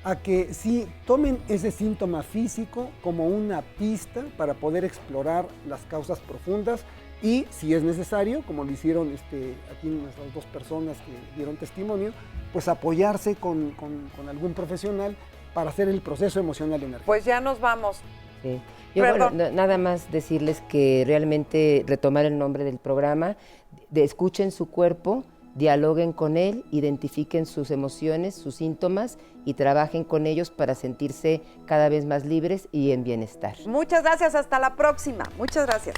a que sí tomen ese síntoma físico como una pista para poder explorar las causas profundas y, si es necesario, como lo hicieron aquí nuestras dos personas que dieron testimonio, pues apoyarse con algún profesional para hacer el proceso emocional energético. Pues ya nos vamos. Sí. Yo, bueno, nada más decirles que realmente retomar el nombre del programa, escuchen su cuerpo, dialoguen con él, identifiquen sus emociones, sus síntomas y trabajen con ellos para sentirse cada vez más libres y en bienestar. Muchas gracias, hasta la próxima. Muchas gracias.